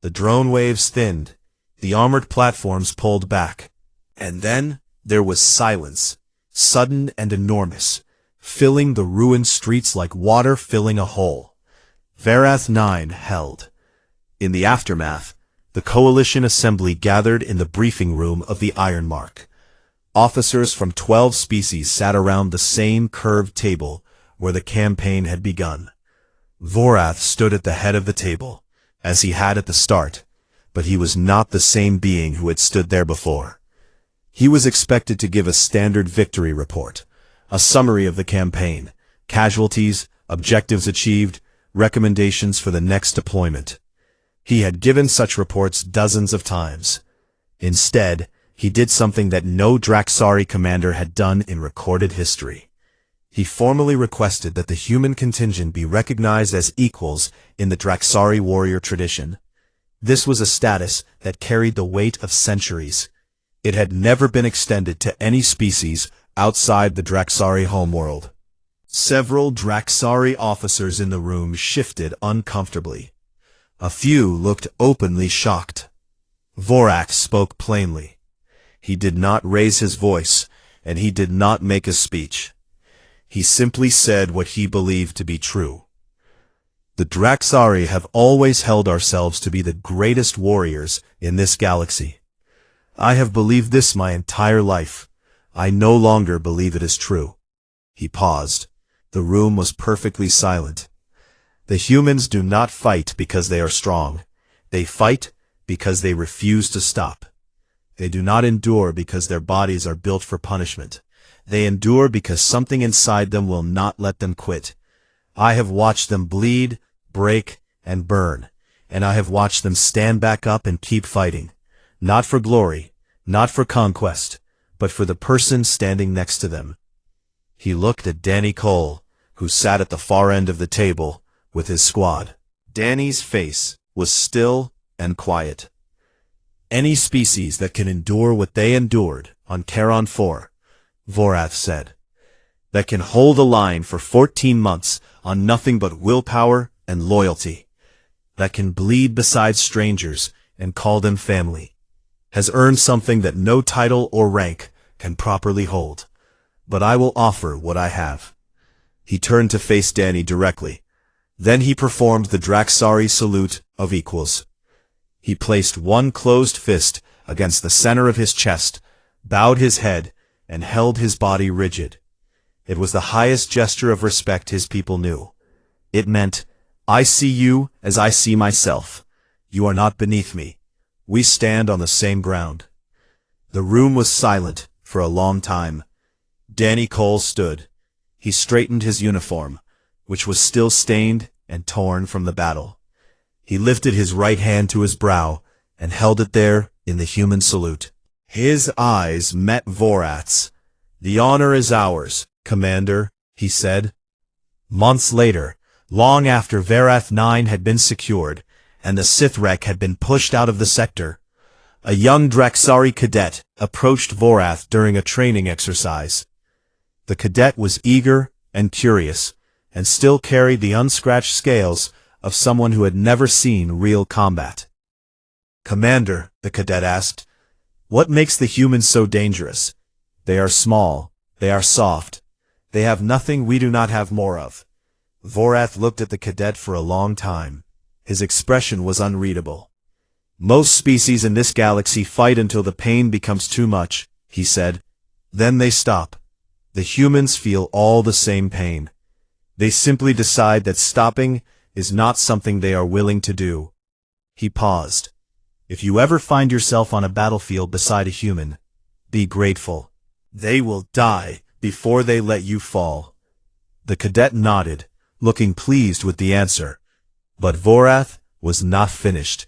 The drone waves thinned, the armored platforms pulled back, and then there was silence, sudden and enormous, filling the ruined streets like water filling a hole. Varath 9 held. In the aftermath, the Coalition Assembly gathered in the briefing room of the Iron Mark. Officers from 12 species sat around the same curved table where the campaign had begun. Vorath stood at the head of the table, as he had at the start, but he was not the same being who had stood there before. He was expected to give a standard victory report, a summary of the campaign, casualties, objectives achieved, recommendations for the next deployment. He had given such reports dozens of times. Instead, he did something that no Draxari commander had done in recorded history. He formally requested that the human contingent be recognized as equals in the Draxari warrior tradition. This was a status that carried the weight of centuries. It had never been extended to any species outside the Draxari homeworld. Several Draxari officers in the room shifted uncomfortably. A few looked openly shocked. Vorax spoke plainly. He did not raise his voice, and he did not make a speech. He simply said what he believed to be true. The Draxari have always held ourselves to be the greatest warriors in this galaxy. I have believed this my entire life. I no longer believe it is true. He paused. The room was perfectly silent. The humans do not fight because they are strong. They fight because they refuse to stop. They do not endure because their bodies are built for punishment. They endure because something inside them will not let them quit. I have watched them bleed, break, and burn, and I have watched them stand back up and keep fighting. Not for glory, not for conquest, but for the person standing next to them. He looked at Danny Cole, who sat at the far end of the table with his squad. Danny's face was still and quiet. Any species that can endure what they endured on Charon 4, Vorath said, that can hold a line for 14 months on nothing but willpower and loyalty, that can bleed beside strangers and call them family, has earned something that no title or rank can properly hold. But I will offer what I have. He turned to face Danny directly. Then he performed the Draxari salute of equals. He placed one closed fist against the center of his chest, bowed his head, and held his body rigid. It was the highest gesture of respect his people knew. It meant, I see you as I see myself. You are not beneath me. We stand on the same ground. The room was silent for a long time. Danny Cole stood. He straightened his uniform, which was still stained and torn from the battle. He lifted his right hand to his brow and held it there in the human salute. His eyes met Vorath's. The honor is ours, Commander, he said. Months later, long after Varath 9 had been secured and the Sithreck had been pushed out of the sector, a young Draxari cadet approached Vorath during a training exercise. The cadet was eager and curious, and still carried the unscratched scales of someone who had never seen real combat. Commander, the cadet asked, what makes the humans so dangerous? They are small, they are soft, they have nothing we do not have more of. Vorath looked at the cadet for a long time. His expression was unreadable. Most species in this galaxy fight until the pain becomes too much, he said. Then they stop. The humans feel all the same pain. They simply decide that stopping is not something they are willing to do. He paused. If you ever find yourself on a battlefield beside a human, be grateful. They will die before they let you fall. The cadet nodded, looking pleased with the answer. But Vorath was not finished.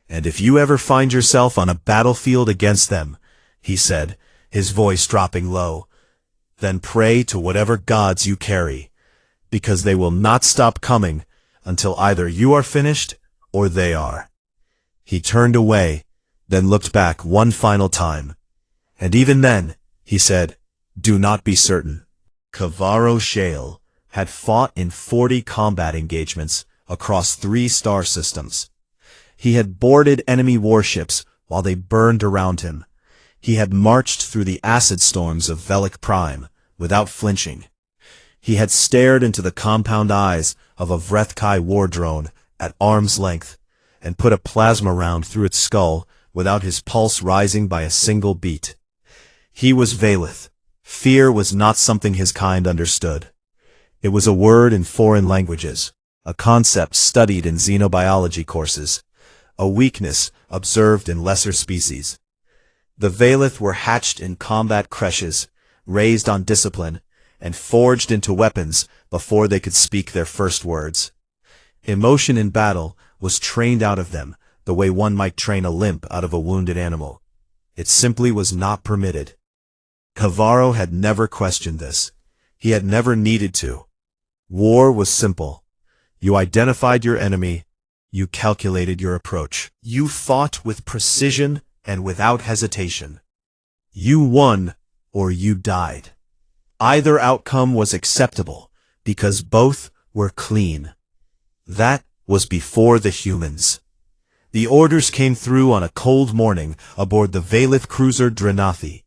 And if you ever find yourself on a battlefield against them, he said, his voice dropping low, Then pray to whatever gods you carry, because they will not stop coming until either you are finished or they are." He turned away, then looked back one final time. And even then, he said, "Do not be certain." Kavaro Shale had fought in 40 combat engagements across 3 star systems. He had boarded enemy warships while they burned around him. He had marched through the acid storms of Velic Prime without flinching. He had stared into the compound eyes of a Vrethkai war drone at arm's length and put a plasma round through its skull without his pulse rising by a single beat. He was Valeth. Fear was not something his kind understood. It was a word in foreign languages, a concept studied in xenobiology courses, a weakness observed in lesser species. The Valeth were hatched in combat creches, raised on discipline, and forged into weapons before they could speak their first words. Emotion in battle was trained out of them the way one might train a limp out of a wounded animal. It simply was not permitted. Kavaro had never questioned this. He had never needed to. War was simple. You identified your enemy. You calculated your approach. You fought with precision and without hesitation. You won or you died. Either outcome was acceptable because both were clean. That was before the humans. The orders came through on a cold morning aboard the Valeth cruiser Drenathi.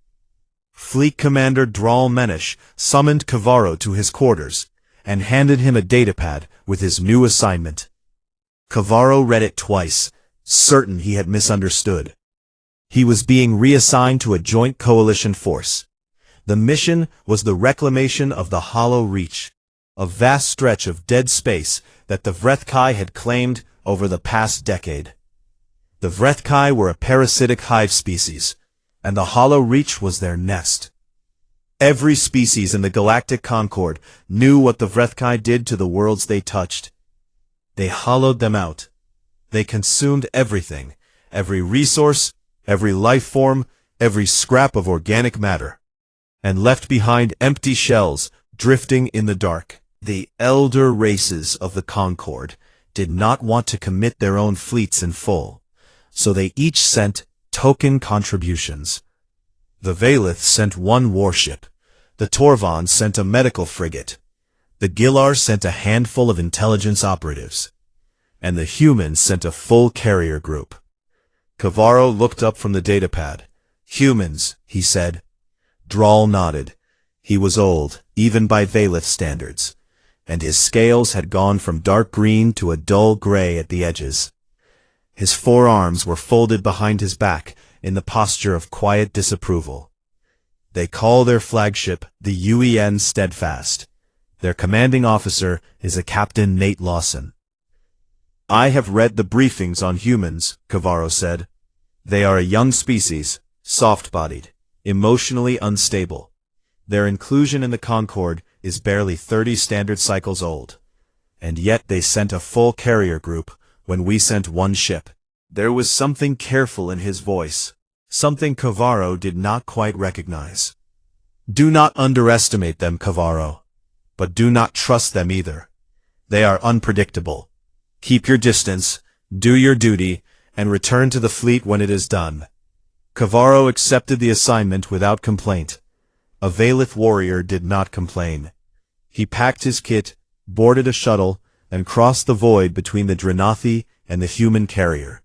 Fleet Commander Dral Menish summoned Kavaro to his quarters and handed him a datapad with his new assignment. Kavaro read it twice, certain he had misunderstood. He was being reassigned to a joint coalition force. The mission was the reclamation of the Hollow Reach, a vast stretch of dead space that the Vrethkai had claimed over the past decade. The Vrethkai were a parasitic hive species, and the Hollow Reach was their nest. Every species in the Galactic Concord knew what the Vrethkai did to the worlds they touched. They hollowed them out. They consumed everything, every resource, every life form, every scrap of organic matter, and left behind empty shells drifting in the dark. The elder races of the Concord did not want to commit their own fleets in full, so they each sent token contributions. The Valeth sent one warship, the Torvon sent a medical frigate, the Gillar sent a handful of intelligence operatives, and the humans sent a full carrier group. Kavaro looked up from the datapad. "Humans," he said. Dral nodded. He was old, even by Valeth standards, and his scales had gone from dark green to a dull gray at the edges. His forearms were folded behind his back in the posture of quiet disapproval. They call their flagship the UEN Steadfast. Their commanding officer is a Captain Nate Lawson. "I have read the briefings on humans," Kavaro said. "They are a young species, soft-bodied, emotionally unstable. Their inclusion in the Concord is barely 30 standard cycles old. And yet they sent a full carrier group when we sent one ship." There was something careful in his voice, something Kavaro did not quite recognize. "Do not underestimate them, Kavaro. But do not trust them either. They are unpredictable. Keep your distance, do your duty, and return to the fleet when it is done." Kavaro accepted the assignment without complaint. A Valeth warrior did not complain. He packed his kit, boarded a shuttle, and crossed the void between the Drenathi and the human carrier.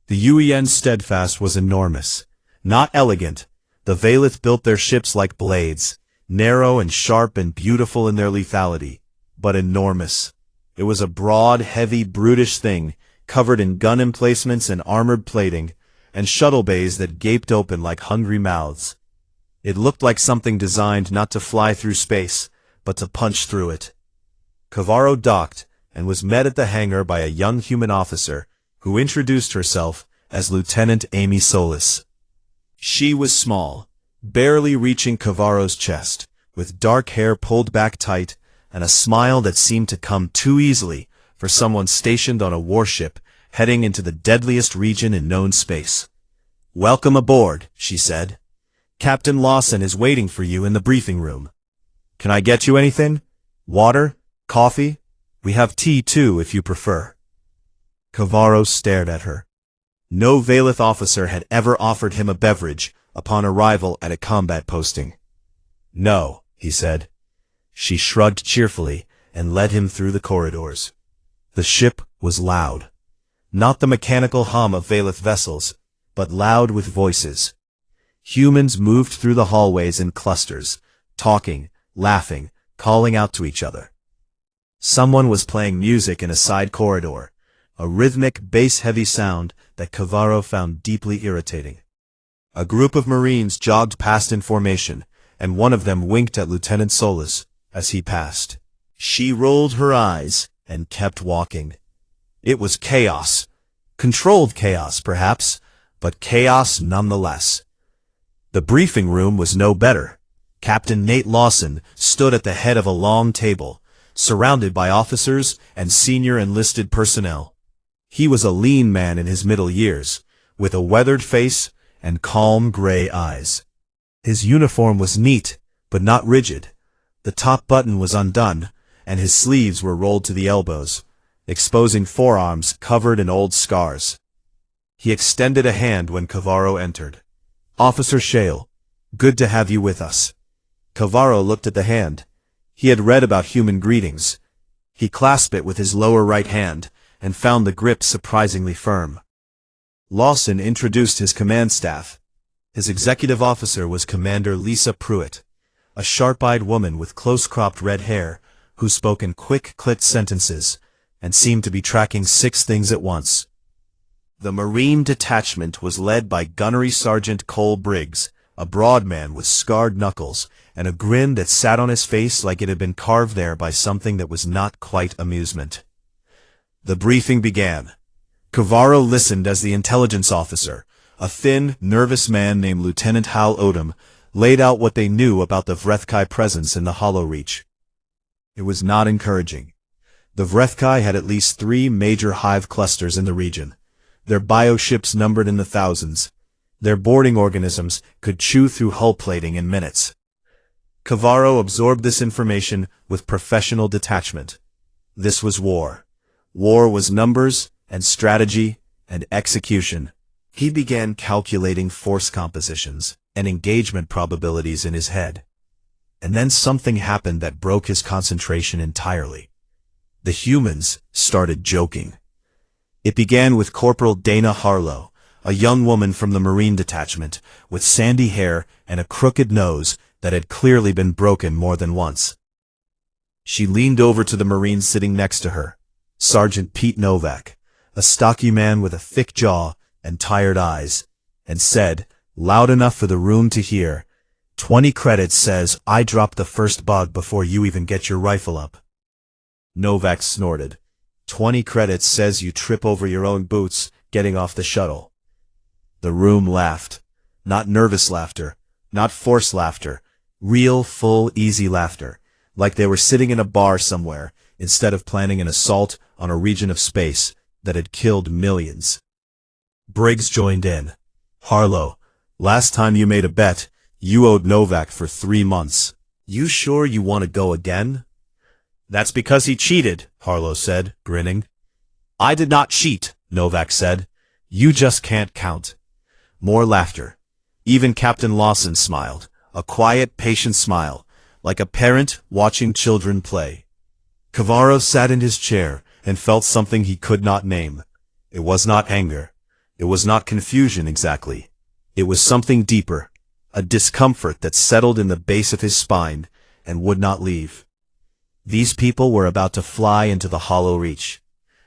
The UEN Steadfast was enormous. Not elegant, the Valeth built their ships like blades, narrow and sharp and beautiful in their lethality, but enormous. It was a broad, heavy, brutish thing, covered in gun emplacements and armored plating, and shuttle bays that gaped open like hungry mouths. It looked like something designed not to fly through space, but to punch through it. Kavaro docked and was met at the hangar by a young human officer who introduced herself as Lieutenant Amy Solis. She was small, barely reaching Kavaro's chest, with dark hair pulled back tight and a smile that seemed to come too easily for someone stationed on a warship heading into the deadliest region in known space. "Welcome aboard," she said. Captain Lawson is waiting for you in the briefing room. Can I get you anything? Water? Coffee? We have tea too if you prefer. Kavaro stared at her. No Valith officer had ever offered him a beverage upon arrival at a combat posting. No, he said. She shrugged cheerfully and led him through the corridors. The ship was loud. Not the mechanical hum of Valith vessels, but loud with voices. Humans moved through the hallways in clusters, talking, laughing, calling out to each other. Someone was playing music in a side corridor, a rhythmic, bass-heavy sound that Kavaro found deeply irritating. A group of Marines jogged past in formation, and one of them winked at Lieutenant Solis as he passed. She rolled her eyes and kept walking. It was chaos. Controlled chaos, perhaps, but chaos nonetheless. The briefing room was no better. Captain Nate Lawson stood at the head of a long table, surrounded by officers and senior enlisted personnel. He was a lean man in his middle years, with a weathered face and calm gray eyes. His uniform was neat, but not rigid. The top button was undone, and his sleeves were rolled to the elbows, exposing forearms covered in old scars. He extended a hand when Kavaro entered. Officer Shale, good to have you with us. Kavaro looked at the hand. He had read about human greetings. He clasped it with his lower right hand, and found the grip surprisingly firm. Lawson introduced his command staff. His executive officer was Commander Lisa Pruitt, a sharp-eyed woman with close-cropped red hair, who spoke in quick, clipped sentences, and seemed to be tracking 6 things at once. The Marine detachment was led by Gunnery Sergeant Cole Briggs, a broad man with scarred knuckles, and a grin that sat on his face like it had been carved there by something that was not quite amusement. The briefing began. Kavaro listened as the intelligence officer, a thin, nervous man named Lieutenant Hal Odom, laid out what they knew about the Vrethkai presence in the Hollow Reach. It was not encouraging. The Vrethkai had at least 3 major hive clusters in the region. Their bioships numbered in the thousands. Their boarding organisms could chew through hull plating in minutes. Kavaro absorbed this information with professional detachment. This was war. War was numbers and strategy and execution. He began calculating force compositions and engagement probabilities in his head. And then something happened that broke his concentration entirely. The humans started joking. It began with Corporal Dana Harlow, a young woman from the Marine detachment, with sandy hair and a crooked nose that had clearly been broken more than once. She leaned over to the Marine sitting next to her, Sergeant Pete Novak, a stocky man with a thick jaw and tired eyes, and said, loud enough for the room to hear, 20 credits says I dropped the first bug before you even get your rifle up. Novak snorted. 20 credits says you trip over your own boots getting off the shuttle. The room laughed. Not nervous laughter, not forced laughter, real, full, easy laughter, like they were sitting in a bar somewhere instead of planning an assault on a region of space that had killed millions. Briggs joined in. Harlow, last time you made a bet, you owed Novak for 3 months. You sure you want to go again? That's because he cheated, Harlow said, grinning. I did not cheat, Novak said. You just can't count. More laughter. Even Captain Lawson smiled, a quiet, patient smile, like a parent watching children play. Kavaro sat in his chair and felt something he could not name. It was not anger. It was not confusion exactly. It was something deeper, a discomfort that settled in the base of his spine and would not leave. These people were about to fly into the Hollow Reach.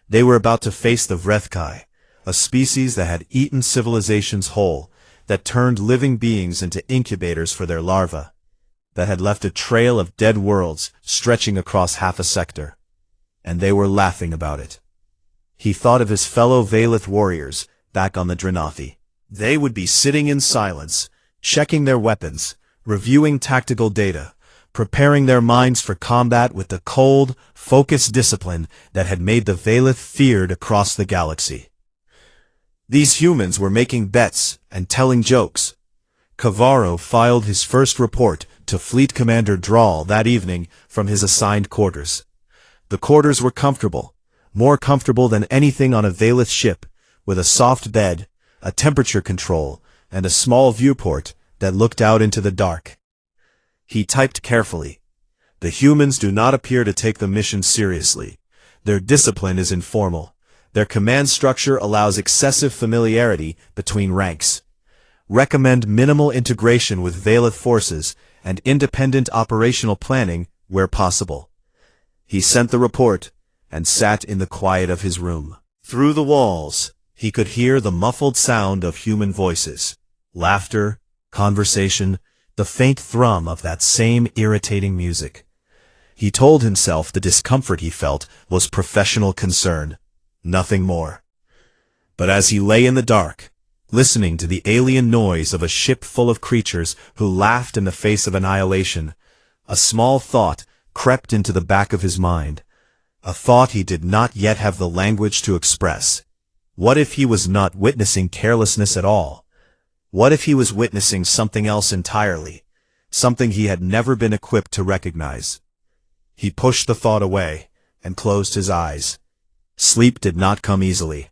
They were about to face the Vrethkai, a species that had eaten civilizations whole, that turned living beings into incubators for their larvae, that had left a trail of dead worlds stretching across half a sector. And they were laughing about it. He thought of his fellow Valith warriors back on the Dranathi. They would be sitting in silence, checking their weapons, reviewing tactical data, preparing their minds for combat with the cold, focused discipline that had made the Valith feared across the galaxy. These humans were making bets and telling jokes. Cavaro filed his first report to Fleet Commander Drawl that evening from his assigned quarters. The quarters were comfortable, more comfortable than anything on a Valith ship, with a soft bed, a temperature control, and a small viewport that looked out into the dark. He typed carefully. The humans do not appear to take the mission seriously. Their discipline is informal. Their command structure allows excessive familiarity between ranks. Recommend minimal integration with Valith forces and independent operational planning where possible. He sent the report and sat in the quiet of his room. Through the walls, he could hear the muffled sound of human voices, laughter, conversation, the faint thrum of that same irritating music. He told himself the discomfort he felt was professional concern, nothing more. But as he lay in the dark, listening to the alien noise of a ship full of creatures who laughed in the face of annihilation, a small thought crept into the back of his mind, a thought he did not yet have the language to express. What if he was not witnessing carelessness at all? What if he was witnessing something else entirely, something he had never been equipped to recognize? He pushed the thought away and closed his eyes. Sleep did not come easily.